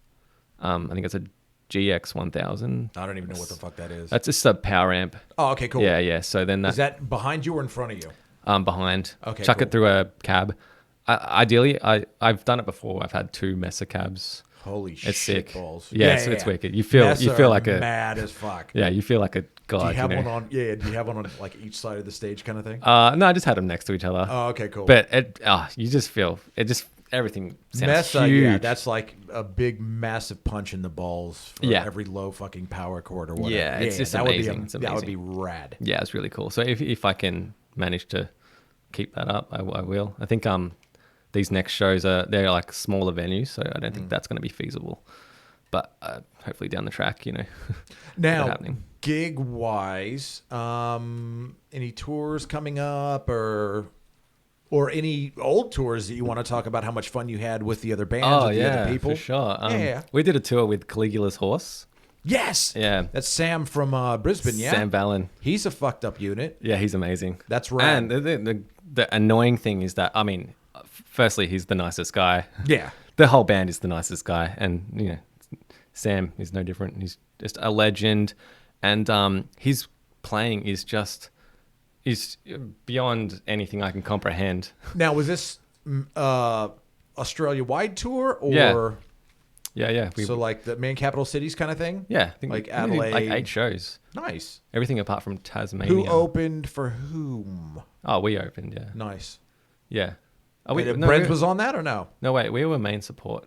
I think it's a GX 1000. I don't even know what the fuck that is. That's just a power amp. Oh, okay, cool. Yeah. So then Is that behind you or in front of you? Behind. Okay, Chuck cool. it through a cab. Ideally, I've done it before. I've had 2 Mesa cabs. Holy shit It's sick. balls. Yeah, it's wicked. You feel like a mad as fuck. yeah. You feel like a god. Do you have one on? Yeah. Do you have one on like each side of the stage, kind of thing? No, I just had them next to each other. Oh, okay, cool. But you just feel it. Just everything sounds Mesa, huge. yeah, that's like a big, massive punch in the balls for Yeah. every low fucking power chord or whatever. Yeah, it's just that amazing. Would be that would be rad. Yeah, it's really cool. So if I can manage to keep that up, I will. I think these next shows they're like smaller venues, so I don't think that's going to be feasible. But hopefully down the track, Now, happening. gig wise, any tours coming up or any old tours that you want to talk about? How much fun you had with the other bands, with the other people? for sure. Yeah. We did a tour with Caligula's Horse. Yes. Yeah. That's Sam from Brisbane. Yeah. Sam Vallon. He's a fucked up unit. Yeah, he's amazing. That's rad. And the annoying thing is that, I mean, firstly, he's the nicest guy. Yeah. The whole band is the nicest guy. And, Sam is no different. He's just a legend. And his playing is beyond anything I can comprehend. Now, was this Australia-wide tour or? Yeah. So like the main capital cities kind of thing? Yeah. I think Like we did Adelaide. like 8 shows. Nice. Everything apart from Tasmania. Who opened for whom? Oh, we opened, yeah. Nice. Yeah. Brens was on that or no? No, wait. We were main support.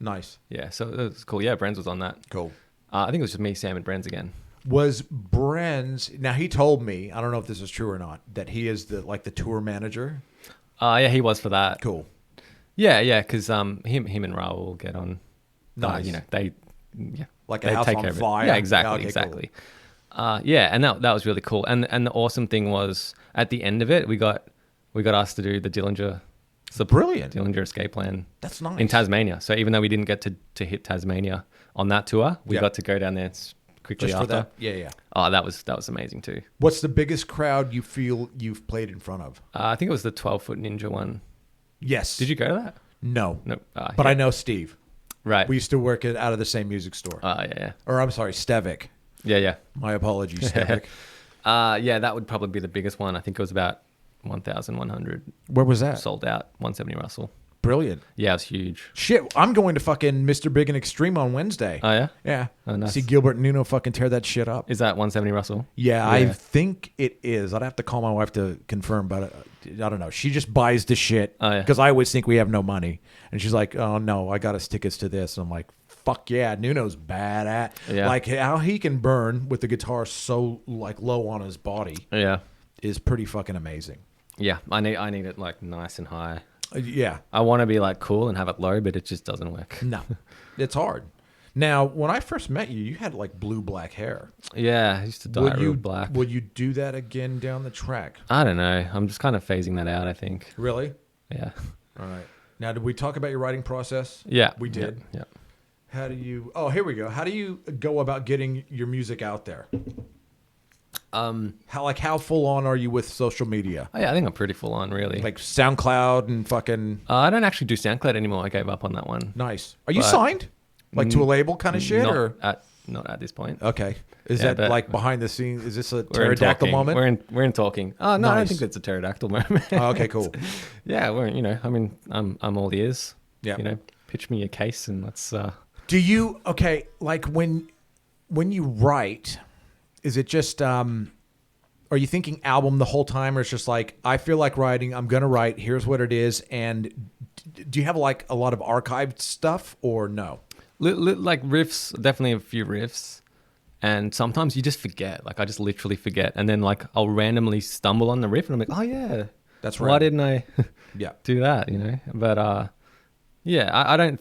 Nice. Yeah, so it was cool. Yeah, Brens was on that. Cool. I think it was just me, Sam, and Brens again. Was Brens, now he told me, I don't know if this is true or not, that he is the tour manager. Yeah, he was for that. Cool. Yeah, because him and Raul will get on. Nice. Like a they house take on care of it. fire. Yeah, exactly, Okay, exactly. Yeah, and that was really cool. And the awesome thing was at the end of it, we got asked to do the Dillinger. Brilliant. Dillinger Escape Plan. That's nice. In Tasmania. So even though we didn't get to hit Tasmania on that tour, we got to go down there quickly Just after. for that? Yeah. Oh, that was amazing too. What's the biggest crowd you feel you've played in front of? I think it was the 12-foot Ninja one. Yes. Did you go to that? No. No. But I know Steve. Right. We used to work out of the same music store. Yeah. Or I'm sorry, Stevic. Yeah. My apologies, Stevic. Yeah, that would probably be the biggest one. I think it was about 1,100 Where was that? sold out. 170 Russell. Brilliant. Yeah, it was huge. Shit, I'm going to fucking Mr. Big and Extreme on Wednesday. Oh, yeah? Yeah. Oh, nice. See Gilbert and Nuno fucking tear that shit up. Is that 170 Russell? Yeah, I think it is. I'd have to call my wife to confirm, but I don't know. She just buys the shit Oh, yeah. because I always think we have no money. And she's like, oh, no, I got us tickets to this. And I'm like, fuck yeah, Nuno's bad at. Yeah. Like how he can burn with the guitar so like low on his body Yeah. is pretty fucking amazing. Yeah. I need it like nice and high. Yeah. I want to be like cool and have it low, but it just doesn't work. No, it's hard. Now, when I first met you, you had like blue-black hair. Yeah. I used to dye it real black. Would you do that again down the track? I don't know. I'm just kind of phasing that out, I think. Really? Yeah. All right. Now, did we talk about your writing process? Yeah. We did. Yeah. How do you... Oh, here we go. How do you go about getting your music out there? How full on are you with social media? Oh, yeah, I think I'm pretty full on, really. Like SoundCloud and fucking... I don't actually do SoundCloud anymore. I gave up on that one. Nice. Are you But- signed? Like to a label kind of shit? Not at this point. Okay. Is Yeah, that but- like behind the scenes? Is this a We're in pterodactyl talking. moment? We're in talking. Oh no, I don't Nice. think that's a pterodactyl moment. Oh, okay, cool. Yeah, I'm all ears. Yeah. Pitch me a case and let's. Do you like when you write, is it just are you thinking album the whole time, or it's just like I feel like writing, I'm gonna write, here's what it is, and do you have like a lot of archived stuff or no? Like riffs, definitely a few riffs, and sometimes you just forget. Like I just literally forget, and then like I'll randomly stumble on the riff, and I'm like, oh yeah, That's why right. didn't I Yeah. do that? But yeah, I don't.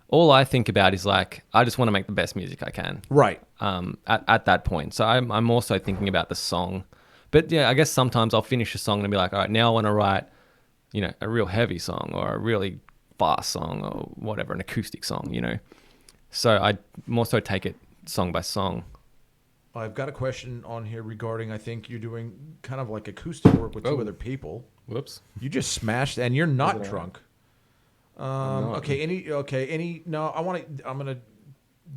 All I think about is like I just want to make the best music I can. Right. At that point, so I'm also thinking about the song, but yeah, I guess sometimes I'll finish a song and be like, all right, now I want to write, a real heavy song or a really fast song or whatever, an acoustic song, So I more so take it song by song. I've got a question on here regarding, I think you're doing kind of like acoustic work with two Oh. other people. Whoops. You just smashed, and you're not Wasn't I? drunk. not. No, I'm going to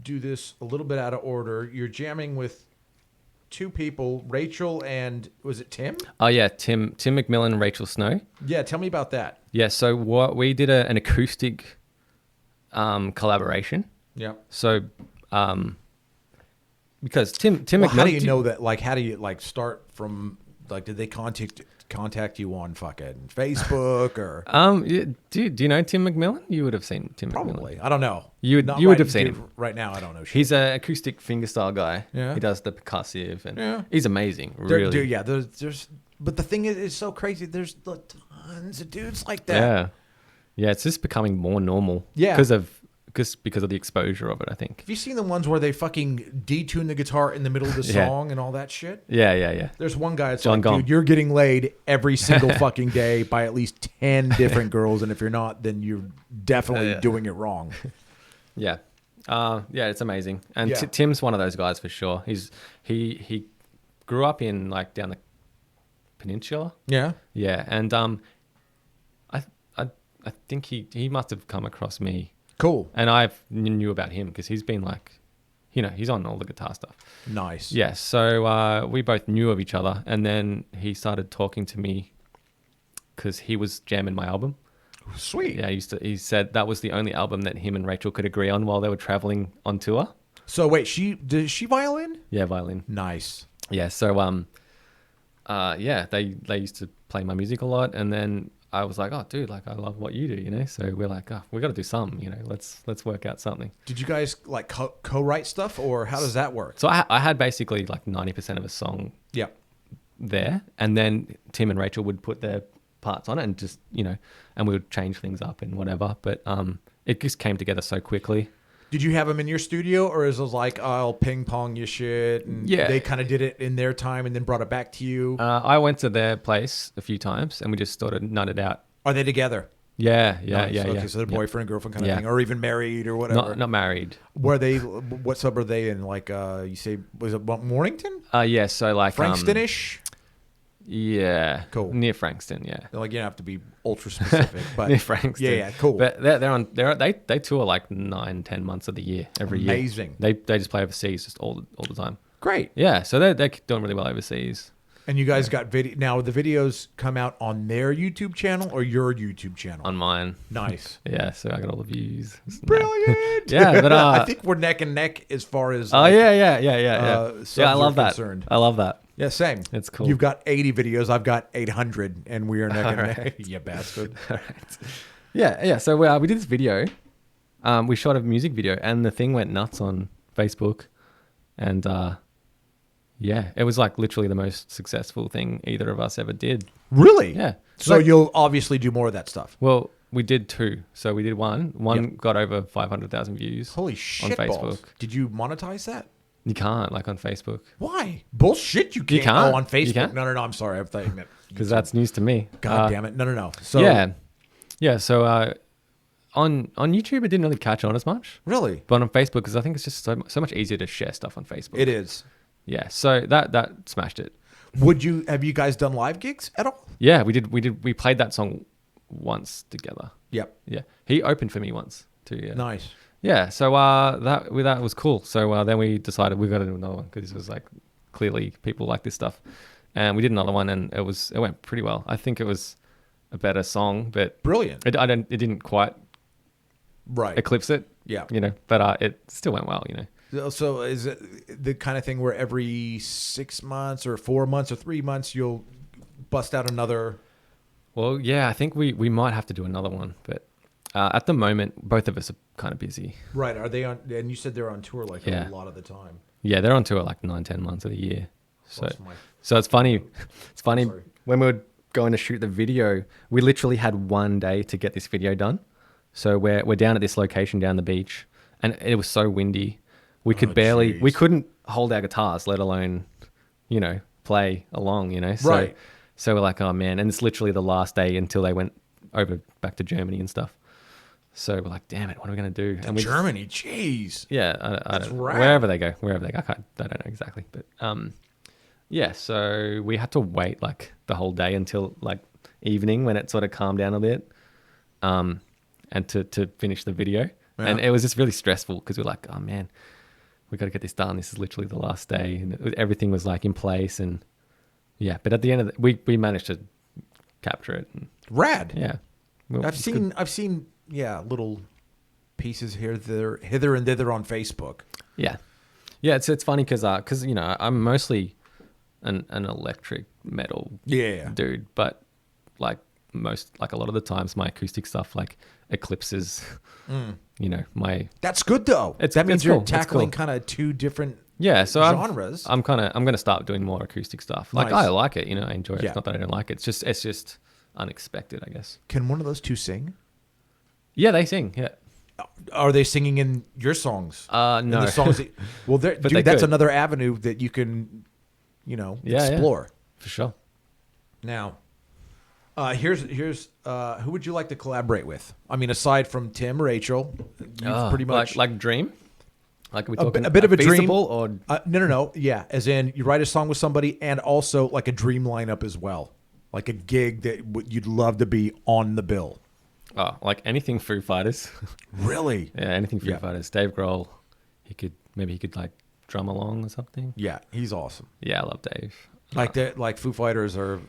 do this a little bit out of order. You're jamming with two people, Rachel and, was it Tim? Oh yeah, Tim McMillan, Rachel Snow. Yeah, tell me about that. Yeah, so what we did an acoustic collaboration. Yeah. So because Tim Well, McMillan. how do you know that? Like, how do you like start from? Like, did they contact you on fucking Facebook or? Yeah, do you know Tim McMillan? You would have seen Tim Probably. McMillan. I don't know. You would Not you would right- have seen dude, him. right now. I don't know. Shit. He's an acoustic fingerstyle guy. Yeah. He does the percussive and Yeah. he's amazing. There- Really. dude, yeah. There's. But the thing is, it's so crazy. There's tons of dudes like that. Yeah. Yeah, it's just becoming more normal. Yeah. Because of the exposure of it, I think. Have you seen the ones where they fucking detune the guitar in the middle of the Yeah. song and all that shit? Yeah. There's one guy that's John like, Gong. dude, you're getting laid every single fucking day by at least 10 different girls, and if you're not, then you're definitely Yeah. doing it wrong. Yeah. Yeah, it's amazing. And Yeah. Tim's one of those guys for sure. He grew up in like down the peninsula. Yeah. Yeah, and I think he must have come across me, Cool. and I knew about him because he's been like, he's on all the guitar stuff. Nice. Yeah, so we both knew of each other, and then he started talking to me because he was jamming my album. Sweet. Yeah, he said that was the only album that him and Rachel could agree on while they were traveling on tour. So wait, did she violin? Yeah, violin. Nice. Yeah, so yeah, they used to play my music a lot, and then I was like, oh, dude, like I love what you do, So we're like, oh, we got to do something, let's work out something. Did you guys like co-write stuff, or how does that work? So I had basically like 90% of a song Yeah. there, and then Tim and Rachel would put their parts on it, and just and we would change things up and whatever. But it just came together so quickly. Did you have them in your studio, or is it like, I'll ping pong your shit, and Yeah. they kind of did it in their time and then brought it back to you? I went to their place a few times, and we just sort of nutted out. Are they together? Yeah. Okay, so they're boyfriend and girlfriend kind of Yeah. thing, or even married or whatever. Not married. Were they? What sub are they in? Like, you say, was it Mornington? Yeah, so like Frankston-ish? Yeah. Cool. Near Frankston, yeah. Like, you don't have to be ultra specific, but Near Frankston. Yeah, cool. But they tour like 9-10 months of the year every year. Amazing. They just play overseas just all the time. Great. Yeah, so they're doing really well overseas. And you guys got video. Now, the videos come out on their YouTube channel or your YouTube channel? On mine. Nice. Yeah, so I got all the views. Brilliant. Yeah, but I think we're neck and neck as far as. Oh like, yeah. subs Yeah, I love are that. concerned. I love that. Yeah, same. It's cool. You've got 80 videos. I've got 800, and we are neck and neck. right. You bastard. All right. Yeah. So we did this video, We shot a music video, and the thing went nuts on Facebook, and yeah, it was like literally the most successful thing either of us ever did. Really? Yeah. So you'll obviously do more of that stuff. Well, we did 2. So we did one. One Yep. got over 500,000 views. Holy shit on Facebook. balls. Did you monetize that? You can't, like, on Facebook. Why? Bullshit, you can't. can't. Oh, on You Facebook. can't? No, I'm sorry. I thought you meant Because that's news to me. God damn it. No. So Yeah. So on YouTube, it didn't really catch on as much. Really? But on Facebook, because I think it's just so much easier to share stuff on Facebook. It is. Yeah. So that smashed it. Have you guys done live gigs at all? Yeah, we did. We played that song once together. Yep. Yeah. He opened for me once too. Yeah. Nice. Yeah. So that was cool. So then we decided we got to do another one because it was like clearly people like this stuff, and we did another one, and it went pretty well. I think it was a better song, but Brilliant. it didn't quite Right. eclipse it. Yeah. But it still went well. So is it the kind of thing where every 6 months or 4 months or 3 months you'll bust out another? Well, yeah, I think we might have to do another one, but at the moment, both of us are kind of busy. Right. Are they on? And you said they're on tour like Yeah. a lot of the time. Yeah, they're on tour like 9-10 months of the year. So That's my- so it's funny. It's funny Sorry. when we were going to shoot the video, we literally had one day to get this video done. So we're down at this location down the beach, and it was so windy. We could barely, we jeez. couldn't hold our guitars, let alone, play along, So, Right. so we're like, oh man. And it's literally the last day until they went over back to Germany and stuff. So we're like, damn it, what are we going to do? And we Germany, jeez. yeah, I That's don't, rad. wherever they go. I don't know exactly. But yeah, so we had to wait like the whole day until like evening when it sort of calmed down a bit and to finish the video. Yeah. And it was just really stressful because we're like, oh man, we got to get this done. This is literally the last day, and everything was like in place, and yeah. But at the end of we managed to capture it. And, Rad. yeah, well, I've it's good. seen little pieces hither and thither on Facebook. Yeah, it's funny because I'm mostly an electric metal Yeah. dude, but like a lot of the times my acoustic stuff like eclipses my That's good though. It's- That means it's you're cool. It's tackling cool. kind of two different so genres. I'm gonna start doing more acoustic stuff. Like Nice. I like it, I enjoy it. Yeah. It's not that I don't like it. It's just unexpected, I guess. Can one of those two sing? Yeah, they sing. Yeah. Are they singing in your songs? No. In the songs that, well, But dude, they that's could. another avenue that you can, Yeah. explore. For sure. Now, here's who would you like to collaborate with? I mean, aside from Tim, Rachel, you've pretty much like Dream. Like are we a talking bit of a dream. feasible or No. Yeah, as in you write a song with somebody, and also like a dream lineup as well, like a gig that you'd love to be on the bill. like anything Foo Fighters. Really? Yeah, anything Foo Yeah. Fighters. Dave Grohl, he could like drum along or something. Yeah, he's awesome. Yeah, I love Dave. Like Foo Fighters are,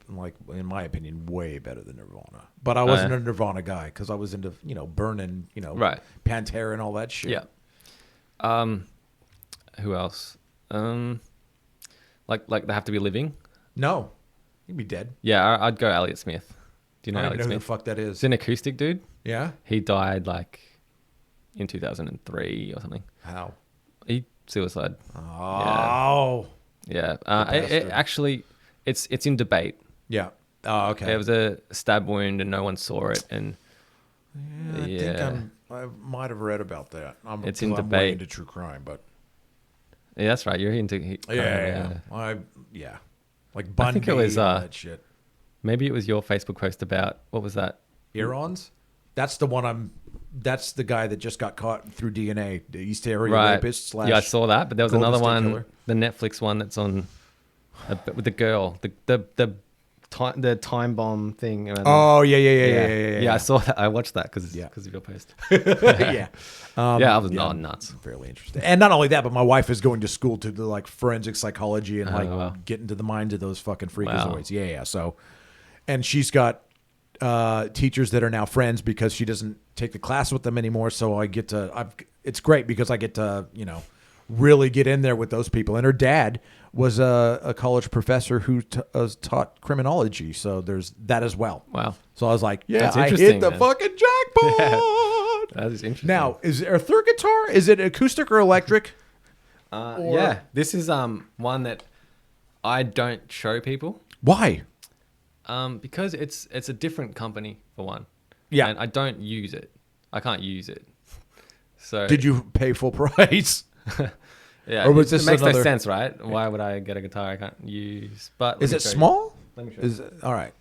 like in my opinion, way better than Nirvana. But I wasn't a Nirvana guy because I was into Burning, Right. Pantera and all that shit. Yeah. Who else? Like they have to be living. No, he'd be dead. Yeah, I'd go Elliott Smith. Do you know I don't Elliott know who the Smith? fuck that is. He's an acoustic dude. Yeah. He died like in 2003 or something. How? He suicide. Oh. Yeah. bastard. It actually, it's in debate. Yeah. Oh, okay. There was a stab wound and no one saw it, and I think I might have read about that. It's in I'm way debate. into true crime, but yeah, that's right. You're into yeah. Like Bundy think it was, and all that shit. Maybe it was your Facebook post about what was that? Irons? That's the one that's the guy that just got caught through DNA. The East Area Right. rapist slash. Yeah, I saw that, but there was Golden another State one, Killer. the Netflix one that's on with the girl, the time bomb thing. around Oh yeah. Yeah, I saw that. I watched that because Yeah. of your post. yeah. Yeah, I was not nuts. Fairly interesting. And not only that, but my wife is going to school to do like forensic psychology and wow. get into the minds of those fucking freakazoids. Wow. Yeah. So, and she's got teachers that are now friends because she doesn't take the class with them anymore. So it's great because I get to, really get in there with those people. And her dad was a college professor who taught criminology. So there's that as well. Wow. So I was like, yeah, That's I hit interesting, the man. fucking jackpot. That is interesting. Now, is there a third guitar? Is it acoustic or electric? Yeah, this is one that I don't show people. Why? Because it's a different company for one. Yeah. And I don't use it. I can't use it. So Did you pay full price? yeah, Or was it this makes no another- sense, right? Why would I get a guitar I can't use? But Is let me it show you. small? Let me show you. Is it, all right.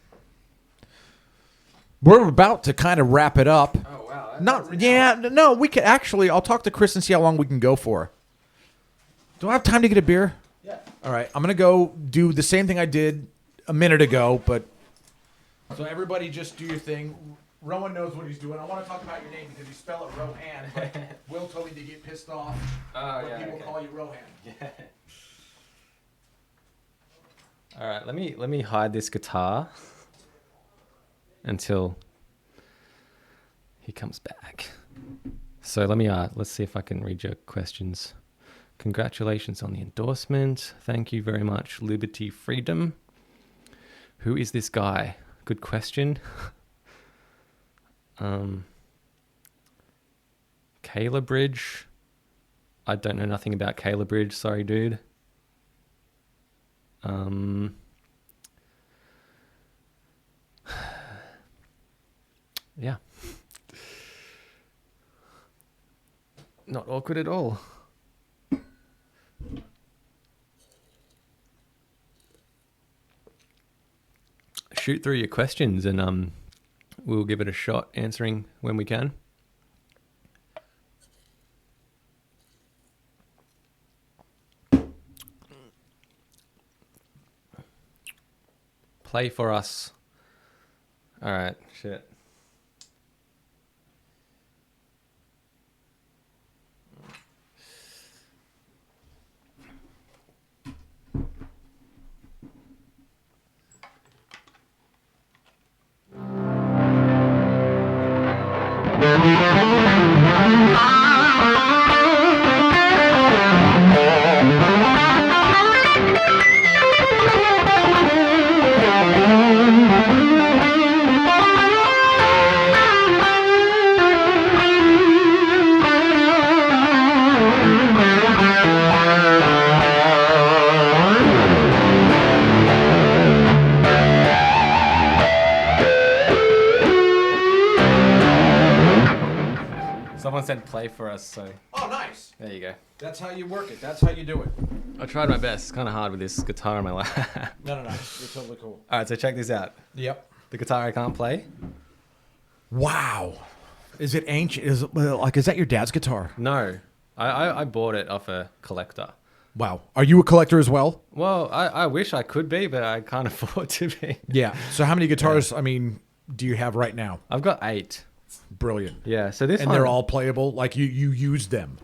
We're about to kind of wrap it up. Oh wow. No, we can actually. I'll talk to Chris and see how long we can go for. Do I have time to get a beer? Yeah. All right, I'm gonna go do the same thing I did a minute ago, but so everybody just do your thing. Rowan knows what he's doing. I want to talk about your name because you spell it Rohan, but Will told me to get pissed off when people call you Rohan. Yeah. All right, let me hide this guitar until he comes back. So let's see if I can read your questions. Congratulations on the endorsement. Thank you very much, Liberty Freedom. Who is this guy? Good question. Kayla Bridge. I don't know nothing about Kayla Bridge. Sorry, dude. Yeah. Not awkward at all. Shoot through your questions and we'll give it a shot answering when we can. Play for us. All right, shit. Someone said play for us, so Oh, nice. there you go. That's how you work it. That's how you do it. I tried my best. It's kind of hard with this guitar in my lap. No. You're totally cool. All right, so check this out. Yep. The guitar I can't play. Wow. Is it ancient? Is that your dad's guitar? No, I bought it off a collector. Wow. Are you a collector as well? Well, I wish I could be, but I can't afford to be. Yeah. So how many guitars, do you have right now? I've got 8. Brilliant. Yeah, so this And one, they're all playable? Like you use them?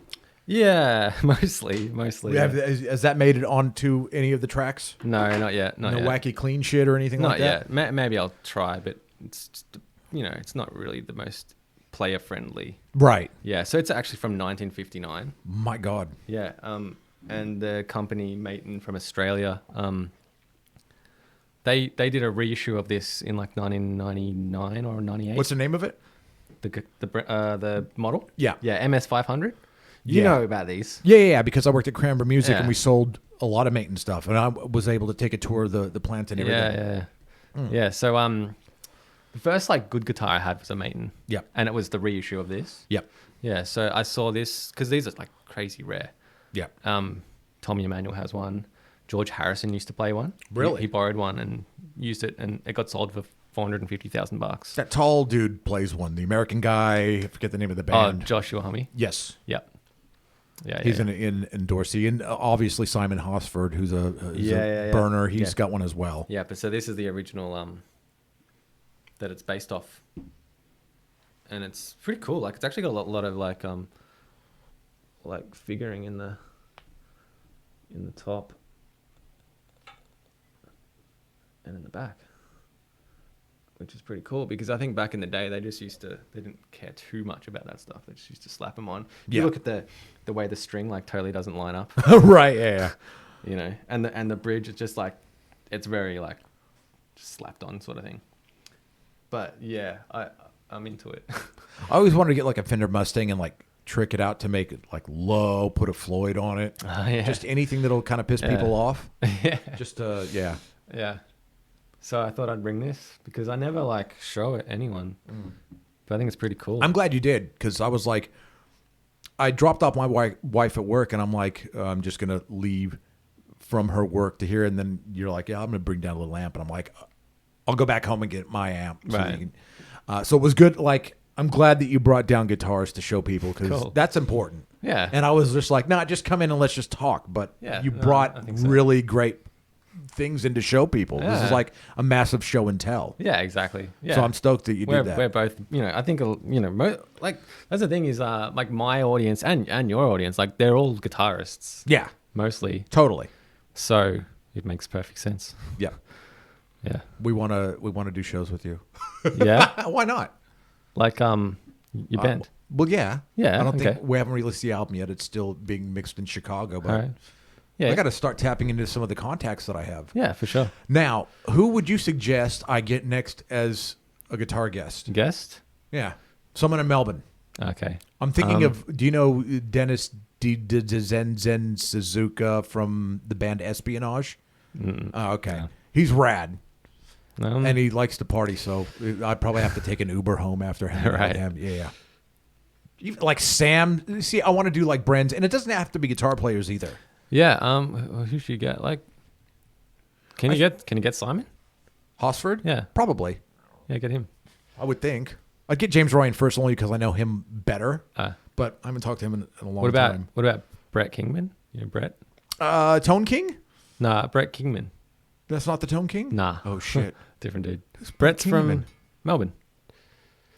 yeah, mostly. Has that made it onto any of the tracks? No, not yet. Not No yet. wacky clean shit or anything Not like that? yet. Maybe I'll try, but it's just, it's not really the most player friendly. Right. Yeah, so it's actually from 1959. My God. Yeah, and the company Maton from Australia, they did a reissue of this in like 1999 or 98. What's the name of it? The model? Yeah. Yeah, MS500. You Yeah. know about these. Yeah, because I worked at Cranber Music Yeah. and we sold a lot of Maton stuff, and I was able to take a tour of the plant and everything. Yeah. So the first like good guitar I had was a Maton. Yep. And it was the reissue of this. Yep. Yeah. So I saw this because these are like crazy rare. Yep. Tommy Emmanuel has one. George Harrison used to play one. Really? He borrowed one and used it, and it got sold for $450,000. That tall dude plays one. The American guy. I forget the name of the Oh, band. Joshua Hummey. Yes. Yep. Yeah. He's yeah. in Dorsey, and obviously Simon Hosford, who's a burner. He's Yeah. got one as well. Yeah, but so this is the original that it's based off, and it's pretty cool. Like it's actually got a lot of like figuring in the top and in the back, which is pretty cool because I think back in the day they didn't care too much about that stuff. They just used to slap them on. Yeah. You look at the way the string like totally doesn't line up. Right. Yeah. And the bridge is just like, it's very like just slapped on sort of thing. But yeah, I'm into it. I always wanted to get like a Fender Mustang and like trick it out to make it like low, put a Floyd on it. Yeah. Just anything that'll kind of piss people off. Yeah. Just yeah. Yeah. So I thought I'd bring this because I never like show it anyone. But I think it's pretty cool. I'm glad you did, because I was like, I dropped off my wife at work, and I'm like, I'm just gonna leave from her work to here, and then you're like, yeah, I'm gonna bring down a little amp, and I'm like, I'll go back home and get my amp. So, Right. So it was good. Like, I'm glad that you brought down guitars to show people, because Cool. that's important. Yeah. And I was just like, nah, just come in and let's just talk. But Yeah, you no, brought I think so. really great things in to show people. This is Yeah. like a massive show and tell. Yeah, exactly. Yeah. So I'm stoked that you we're, did that. We're both, I think, like that's the thing is, like my audience and your audience, like they're all guitarists Yeah, mostly. totally. So it makes perfect sense. Yeah. Yeah. We want to do shows with you. Yeah. Why not? Like your band. Well, yeah. Yeah, I don't think okay. we haven't released the album yet. It's still being mixed in Chicago, but All right. Yeah. I got to start tapping into some of the contacts that I have. Yeah, for sure. Now, who would you suggest I get next as a guitar guest? Guest. Yeah, someone in Melbourne. Okay. I'm thinking of. Do you know Dennis Zen Suzuka from the band Espionage? Oh, okay. No. He's rad. No. And he likes to party, so I'd probably have to take an Uber home after hanging out Right. with him. Yeah. Even like Sam. See, I want to do like Bren's, and it doesn't have to be guitar players either. Yeah. Who should you get? Like, can you get Simon? Hosford? Yeah. Probably. Yeah, get him. I would think. I'd get James Ryan first only because I know him better, Uh, but I haven't talked to him in a long what about time. Brett Kingman? You know Brett? Tone King? Nah, Brett Kingman. That's not the Tone King? Nah. Oh, shit. Different dude. Brett Brett's Kingman? from Melbourne.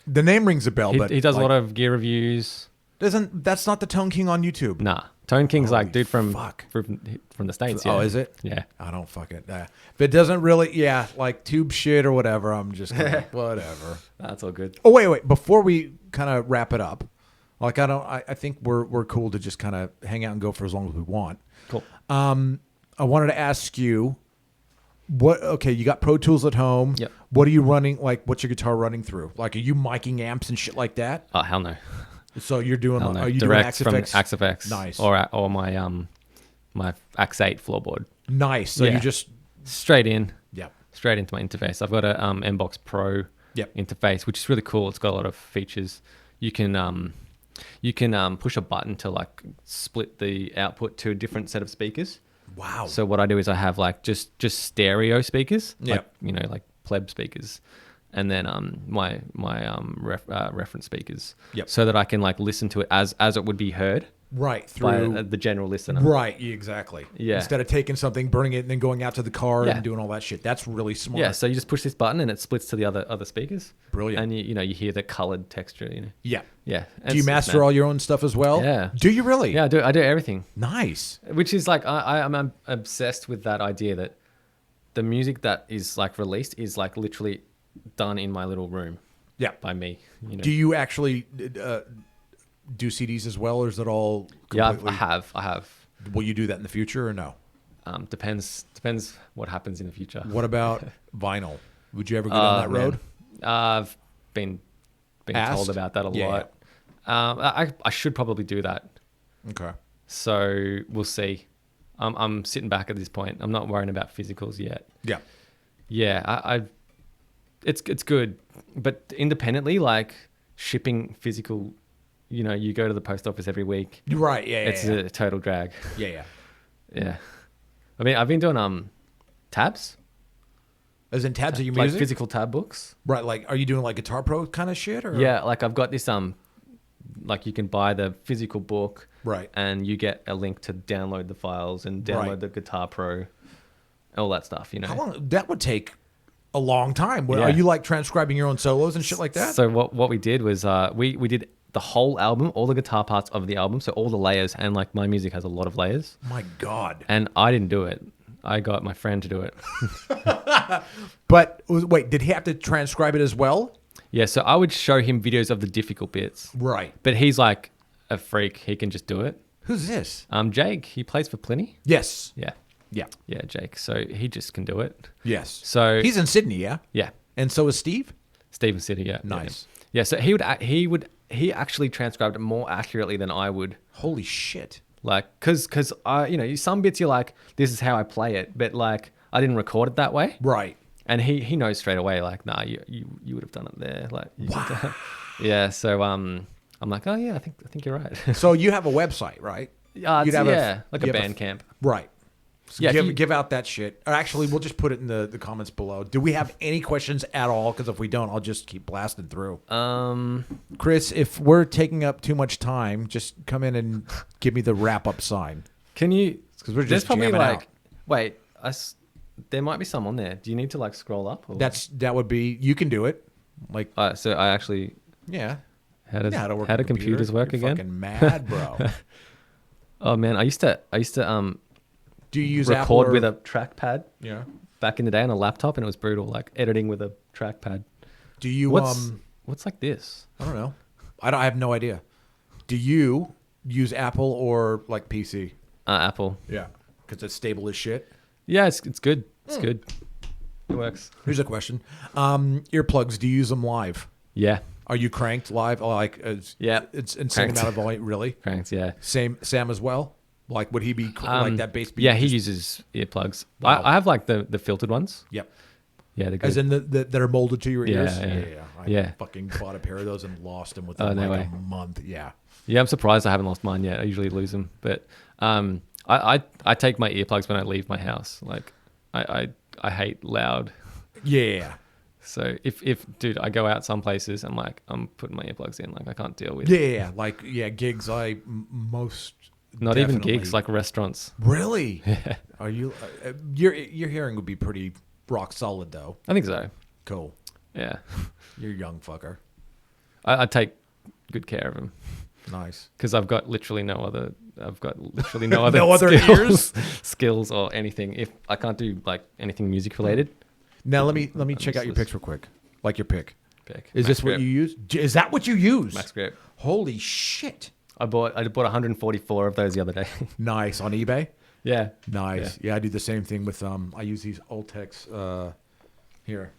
The name rings a bell, but He does like, a lot of gear reviews. that's not the Tone King on YouTube. Nah. Tone King's Holy like dude from fuck. from the States. Oh, yeah. is it? Yeah. I don't fucking. If it doesn't really, like tube shit or whatever, I'm just gonna, whatever. That's all good. Oh wait. Before we kind of wrap it up, like I think we're cool to just kind of hang out and go for as long as we want. Cool. I wanted to ask you, okay, you got Pro Tools at home. Yep. What are you running? Like, what's your guitar running through? Like, are you miking amps and shit like that? Oh hell no. So you're doing, Hell no. are you Direct doing from XFX? XFX. Nice. Or my my Axe 8 floorboard. Nice. So Yeah. you just, Straight in. yep. Straight into my interface. I've got a Mbox Pro Yep. interface, which is really cool. It's got a lot of features. You can push a button to like split the output to a different set of speakers. Wow. So what I do is I have like just stereo speakers, Yep. like like pleb speakers, and then my reference speakers, Yep. so that I can like listen to it as it would be heard right by through. the general listener. Right, exactly. Yeah. Instead of taking something, burning it, and then going out to the car Yeah. and doing all that shit. That's really smart. Yeah, so you just push this button and it splits to the other speakers. Brilliant. And you hear the colored texture. Yeah. Yeah. Do you master all your own stuff as well? Yeah. Do you really? Yeah, I do everything. Nice. Which is like I'm obsessed with that idea that the music that is like released is like literally done in my little room Yeah. by me. Do you actually do CDs as well, or is it all Yeah, completely? I have. Will you do that in the future or no? Depends what happens in the future. What about vinyl? Would you ever go down that road? I've been Asked? told about that a Yeah. lot. I should probably do that. Okay. So we'll see. I'm sitting back at this point. I'm not worrying about physicals yet. Yeah. Yeah, it's good, but independently, like shipping physical, you go to the post office every week. You're right. Yeah. It's a total drag. Yeah. Yeah, I mean, I've been doing tabs, As in tabs of your like music? physical tab books. Right. Like, are you doing like Guitar Pro kind of shit? Or? Yeah, like I've got this like you can buy the physical book, Right. and you get a link to download the files and download Right. the Guitar Pro, all that stuff. How long? That would take a long time. Yeah. Are you like transcribing your own solos and shit like that? So what we did was we did the whole album, all the guitar parts of the album, so all the layers, and like my music has a lot of layers. My God. And I didn't do it. I got my friend to do it. But wait, did he have to transcribe it as well? Yeah, so I would show him videos of the difficult bits. Right. But he's like a freak. He can just do it. Who's this? Jake, he plays for Pliny. Yes. Yeah. Yeah. Yeah, Jake. So he just can do it. Yes. So He's in Sydney, yeah? yeah. And so is Steve? Steven City, yeah. Nice. Yeah, so he actually transcribed it more accurately than I would. Holy shit. Like, cause I, some bits you're like, this is how I play it, but like I didn't record it that way. Right. And he knows straight away, like, nah, you would have done it there. Like, Wow. yeah. So I'm like, oh yeah, I think you're right. So you have a website, right? You'd like a you have Bandcamp. Right. So Yeah, give out that shit. Or actually, we'll just put it in the comments below. Do we have any questions at all? Because if we don't, I'll just keep blasting through. Chris, if we're taking up too much time, just come in and give me the wrap up sign. Can you? Because we're There's just probably jamming like, out. wait, there might be some on there. Do you need to like scroll up? Or? That would be. You can do it. Like So I actually. yeah. How does Yeah, how to work how a do computers work You're again? Fucking mad, bro. Oh man, I used to Do you use record Apple or, with a trackpad Yeah. back in the day on a laptop, and it was brutal. Like editing with a trackpad. Do you What's like this? I don't know. I have no idea. Do you use Apple or like PC? Apple. Yeah. Because it's stable as shit. Yeah, it's good. It's good. It works. Here's a question. Earplugs, do you use them live? Yeah, Are you cranked live? Like, Yeah. It's insane Cranked. amount of volume. Really? cranks. Yeah. Sam as well? Like, would he be like that bass beat? Yeah, he uses earplugs. Wow. I have like the filtered ones. Yep. Yeah, they're good. As in the that are molded to your Yeah, ears? yeah. I Yeah. fucking bought a pair of those and lost them within Oh, no like way. a month. Yeah. Yeah, I'm surprised I haven't lost mine yet. I usually lose them, but I take my earplugs when I leave my house. Like I hate loud. Yeah. So if dude, I go out some places, I'm putting my earplugs in. Like I can't deal with. Yeah. Like, gigs most Not definitely. even gigs, like restaurants. Really? Are you? Your hearing would be pretty rock solid though. I think so. Cool. Yeah, You're a young fucker. I take good care of them Nice. because I've got literally no other. I've got literally no other No other skills, skills or anything. If I can't do like anything music related, Now let me check out your useless. picks real quick. Like your pick. pick. Is Max this what Grip. you use? Is that what you use? Max Grip. Holy shit! I bought 144 of those the other day. Nice on eBay. Yeah. Nice. Yeah, I do the same thing with I use these Ultex here.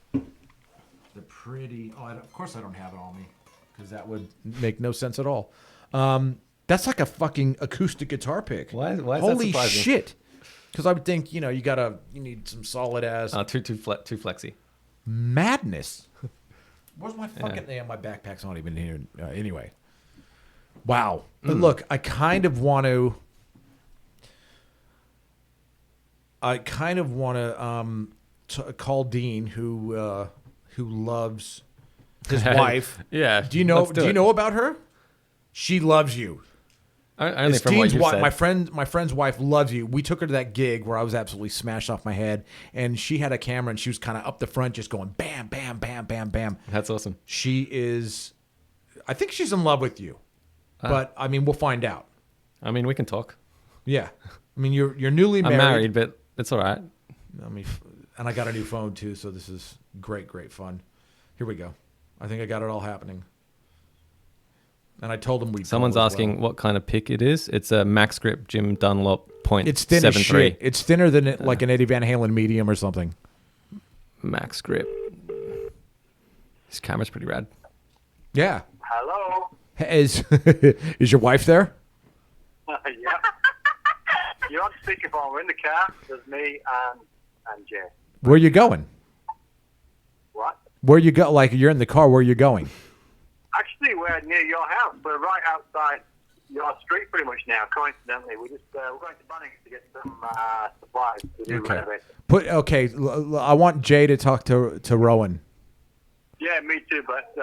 They're pretty. Oh, of course I don't have it on me because that would make no sense at all. That's like a fucking acoustic guitar pick. Why is that Holy surprising? shit! Because I would think you need some solid ass Too flexy. madness. Where's my fucking? Yeah, my backpack's not even here. Anyway. Wow. But look, I kind of want to. Call Dean, who loves his wife. Yeah. Do you know? let's Do you it. know about her? She loves you. Only It's from what Dean's you wife. said. My friend's wife loves you. We took her to that gig where I was absolutely smashed off my head, and she had a camera and she was kind of up the front, just going bam, bam, bam, bam, bam. That's awesome. She is. I think she's in love with you, but I mean, we'll find out. I mean, we can talk. Yeah, I mean, you're newly I'm married. married, but it's all right. I mean, and I got a new phone too, so this is great fun. Here we go. I think I got it all happening. And I told him we'd. Someone's call as asking well. what kind of pick it is. It's a Max Grip Jim Dunlop .73. It's thin as shit. It's thinner than like an Eddie Van Halen medium or something. Max Grip. This camera's pretty rad. Yeah. Hello. Is is your wife there? Yeah. You're on speakerphone. We're in the car. There's me and Jay. Where you going? What? Where you go? Like you're in the car. Where you going? Actually, we're near your house. We're right outside your street pretty much now, coincidentally. We're going to Bunnings to get some supplies to do renovation. I want Jay to talk to Rowan. Yeah, me too, but,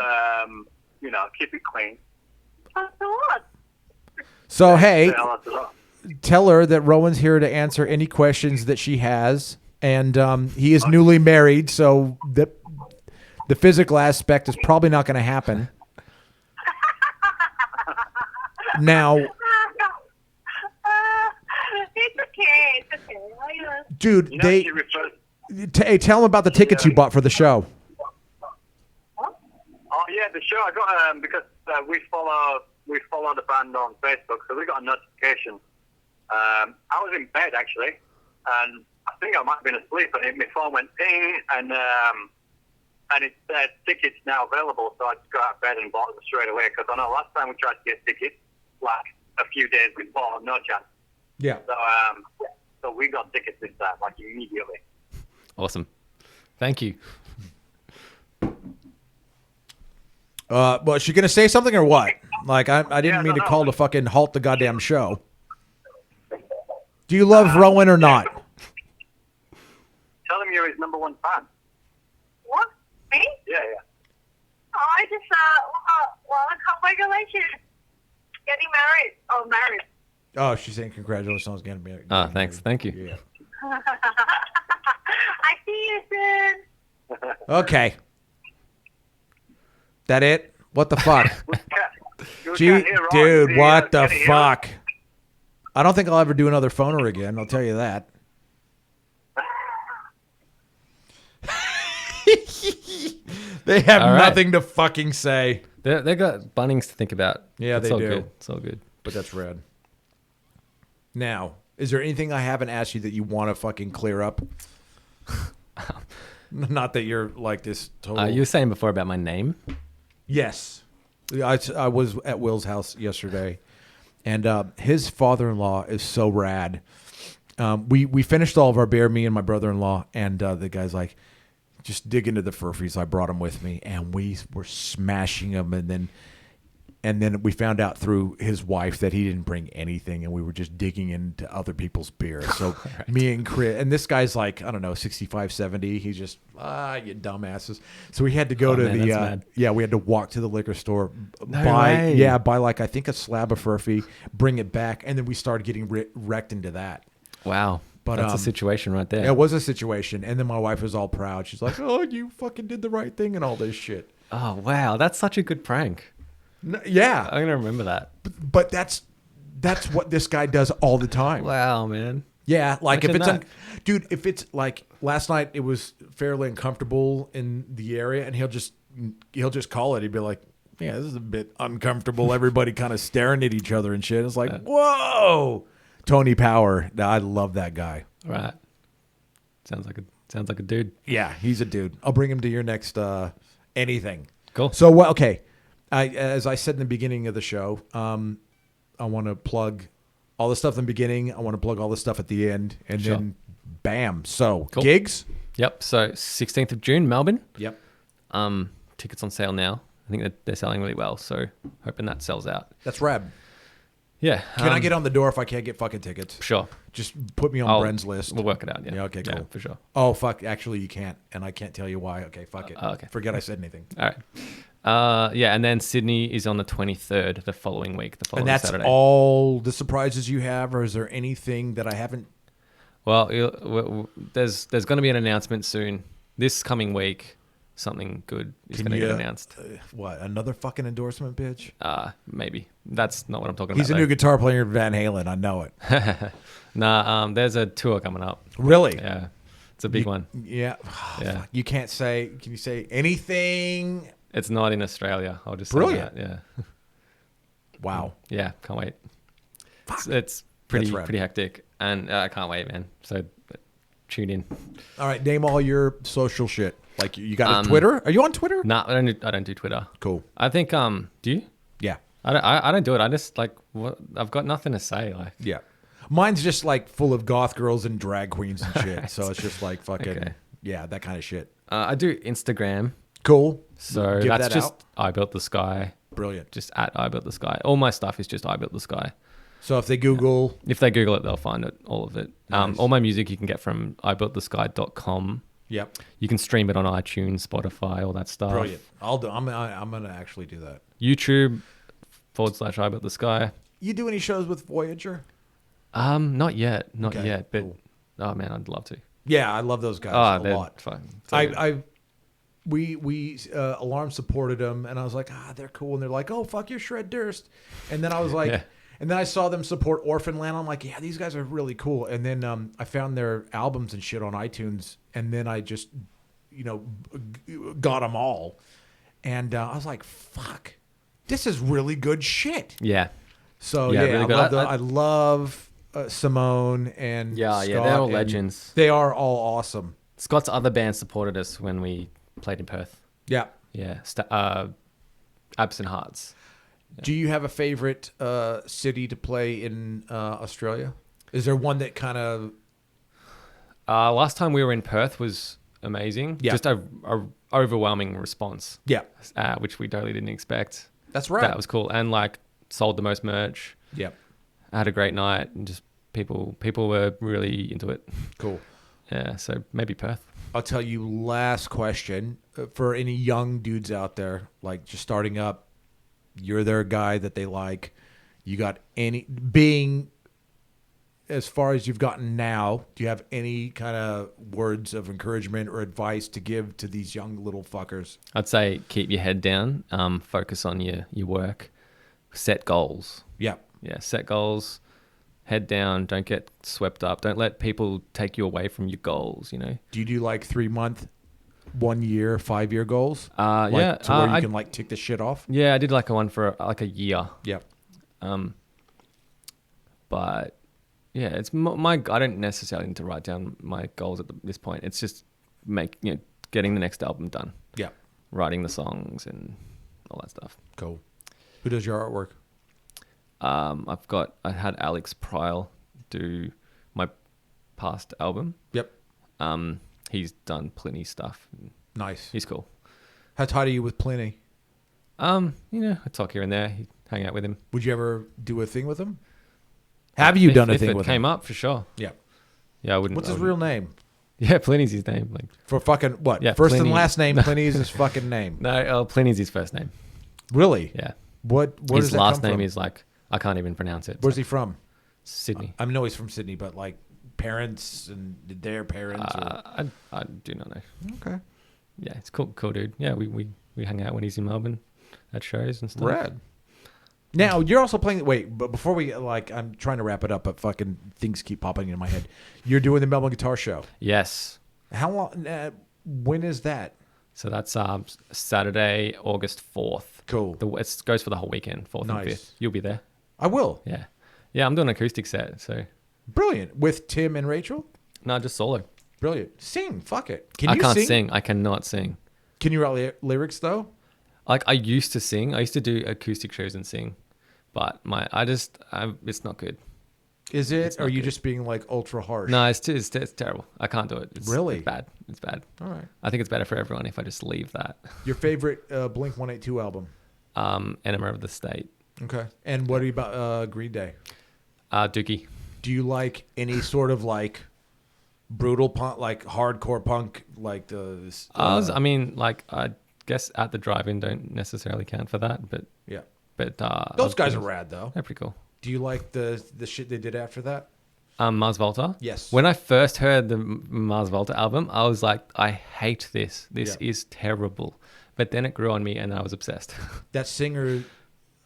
keep it clean. What? So hey, Tell us a lot. tell her that Rowan's here to answer any questions that she has, and he is newly married, so the physical aspect is probably not going to happen. Now, It's okay. It's okay. dude, You know, she refers. hey, tell them about the tickets you bought for the show. Oh yeah, the show I got because we follow the band on Facebook, so we got a notification. I was in bed actually, and I think I might have been asleep, and my phone went ping, and and it's tickets now available, so I just got out of bed and bought them straight away, because I know last time we tried to get tickets, like a few days before, no chance. Yeah. So we got tickets this time, like immediately. Awesome. Thank you. Was she gonna say something or what? Like I didn't mean to call to fucking halt the goddamn show. Do you love Rowan or not? Tell him you're his number one fan. What? Me? Yeah. Oh, I just, well, congratulations. Getting married. Oh, married. Oh, she's saying congratulations on getting married. Oh, thanks. Thank you. Yeah. I see you soon. Okay. That it? What the fuck? Dude, what the fuck? I don't think I'll ever do another phoner again. I'll tell you that. They have nothing to fucking say. They got Bunnings to think about. Yeah, they do. Good. It's all good. But that's rad. Now, is there anything I haven't asked you that you want to fucking clear up? Not that you're like this total. You were saying before about my name. Yes. I was at Will's house yesterday, and his father-in-law is so rad. We finished all of our beer, me and my brother-in-law, and the guy's like, just dig into the Furfies. I brought them with me, and we were smashing them, and then we found out through his wife that he didn't bring anything, and we were just digging into other people's beer. So right. Me and Chris, and this guy's like, I don't know, 65, 70. He's just, you dumbasses. So we had to go to we had to walk to the liquor store, buy like, I think a slab of Furfy, bring it back, and then we started getting wrecked into that. Wow. But that's a situation right there. It was a situation. And then my wife was all proud. She's like, oh, you fucking did the right thing and all this shit. Oh, wow. That's such a good prank. Yeah. I'm going to remember that. But that's what this guy does all the time. Wow, man. Yeah. Like if it's, if it's like last night, it was fairly uncomfortable in the area, and he'll just call it. He'd be like, yeah, this is a bit uncomfortable. Everybody kind of staring at each other and shit. It's like, whoa. Tony Power. I love that guy. Right. Sounds like a dude. Yeah, he's a dude. I'll bring him to your next anything. Cool. So, okay. As I said in the beginning of the show, I want to plug all the stuff in the beginning. I want to plug all the stuff at the end. And then, bam. So, cool. Gigs? Yep. So, 16th of June, Melbourne. Yep. Tickets on sale now. I think that they're selling really well. So, hoping that sells out. That's rad. Yeah. Can I get on the door if I can't get fucking tickets? Sure. Just put me on Bren's list. We'll work it out. Yeah. Okay, cool. Yeah, for sure. Oh, fuck. Actually, you can't. And I can't tell you why. Okay, fuck it. Okay. Forget I said anything. All right. And then Sydney is on the 23rd, the following week, the following Saturday. And that's all the surprises you have, or is there anything that I haven't? Well, there's going to be an announcement soon. This coming week, something good is going to get announced. What, another fucking endorsement, bitch? Maybe. That's not what I'm talking about. He's a new guitar player in Van Halen. I know it. There's a tour coming up. Really? Yeah. It's a big one. Yeah. Oh, yeah. You can't say, can you say anything? It's not in Australia. I'll just say that. Yeah. Wow. Yeah. Can't wait. It's pretty hectic. And I can't wait, man. So tune in. All right. Name all your social shit. Like you got a Twitter? Are you on Twitter? No, I don't do Twitter. Cool. I think, do you? Yeah. I don't do it. I just I've got nothing to say. Like, yeah. Mine's just like full of goth girls and drag queens and shit. Right. So it's just like fucking, that kind of shit. I do Instagram. Cool. So that's just I Built the Sky. Brilliant. Just at I Built the Sky. All my stuff is just I Built the Sky. So if they Google. If they Google it, they'll find it, all of it. Nice. All my music you can get from ibuiltthesky.com. Yep. You can stream it on iTunes, Spotify, all that stuff. Brilliant. I'm going to actually do that. YouTube /I Built the Sky. You do any shows with Voyager? Not yet. Not yet. But, oh, man, I'd love to. Yeah, I love those guys a lot. Fun. We Alarm supported them, and I was like, they're cool. And they're like, oh, fuck your Shred Durst. And then I was like, and then I saw them support Orphanland. I'm like, yeah, these guys are really cool. And then I found their albums and shit on iTunes, and then I just, got them all. And I was like, fuck, this is really good shit. Yeah. So, really I love Simone and Scott, they're all legends. They are all awesome. Scott's other band supported us when we played in Perth. Yeah. Yeah, Absent Hearts. Do you have a favorite city to play in Australia? Is there one that kind of... Last time we were in Perth was amazing. Yeah. Just a overwhelming response. Yeah. Which we totally didn't expect. That's right. That was cool. And like sold the most merch. Yeah. I had a great night and just people were really into it. Cool. Yeah, so maybe Perth. I'll tell you last question for any young dudes out there, like just starting up, you're their guy that they like. You got any, being as far as you've gotten now, do you have any kind of words of encouragement or advice to give to these young little fuckers? I'd say keep your head down, focus on your work, set goals. Yeah. Yeah, set goals, head down, don't get swept up. Don't let people take you away from your goals, you know. Do you do like 3-month, 1 year, 5-year goals? Yeah. To where you can like tick the shit off? Yeah, I did like a one for like a year. Yeah. But yeah, it's my. I don't necessarily need to write down my goals at this point. It's just getting the next album done. Yeah. Writing the songs and all that stuff. Cool. Who does your artwork? I had Alex Pryle do my past album. Yep. He's done plenty stuff. Nice. He's cool. How tight are you with Pliny? I talk here and there. Hang out with him. Would you ever do a thing with him? Have you done a thing with him? If it came up, for sure. Yeah. Yeah, I wouldn't. What's his real name? Yeah, Pliny's his name. Like for fucking what? Yeah, first Pliny. and last name. Pliny is his fucking name. No, Pliny's his first name. Really? Yeah. What his does that last come name from? is like I can't even pronounce it. Where's he from? Sydney. I know he's from Sydney, but like parents and their parents. I do not know. Okay. Yeah, it's cool dude. Yeah, we hang out when he's in Melbourne at shows and stuff. Rad. Now you're also playing. Wait, but before we I'm trying to wrap it up, but fucking things keep popping in my head. You're doing the Melbourne Guitar Show. Yes. How long? When is that? So that's Saturday, August 4th. Cool. It goes for the whole weekend, 4th Nice. and 5th. You'll be there. I will. Yeah. Yeah, I'm doing an acoustic set, so. Brilliant. With Tim and Rachel? No, just solo. Brilliant. Sing. Fuck it. Can I you can't sing. I cannot sing. Can you write lyrics, though? Like, I used to sing. I used to do acoustic shows and sing. But it's not good. Is it? Or are you good. just being like ultra harsh? No, it's terrible. I can't do it. Really? It's bad. It's bad. All right. I think it's better for everyone if I just leave that. Your favorite Blink-182 album? Enema of the State. Okay. And what about Green Day? Dookie. Do you like any sort of like brutal punk, like hardcore punk, like I guess At the Drive-In don't necessarily count for that, but yeah. But those guys are rad though. They're pretty cool. Do you like the shit they did after that? Mars Volta? Yes. When I first heard the Mars Volta album, I was like, I hate this. This is terrible. But then it grew on me and I was obsessed. That singer,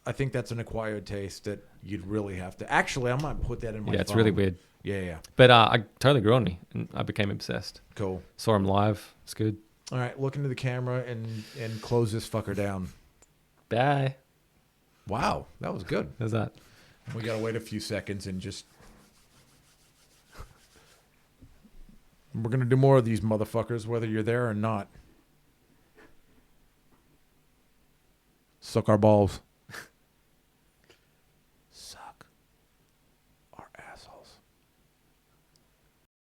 I think that's an acquired taste that you'd really have to. Actually, I might put that in my phone. It's really weird. Yeah. But I totally grew on me and I became obsessed. Cool. Saw him live. It's good. All right, look into the camera and close this fucker down. Bye. Wow, that was good. How's that? We gotta wait a few seconds and just. We're gonna do more of these motherfuckers, whether you're there or not. Suck our balls.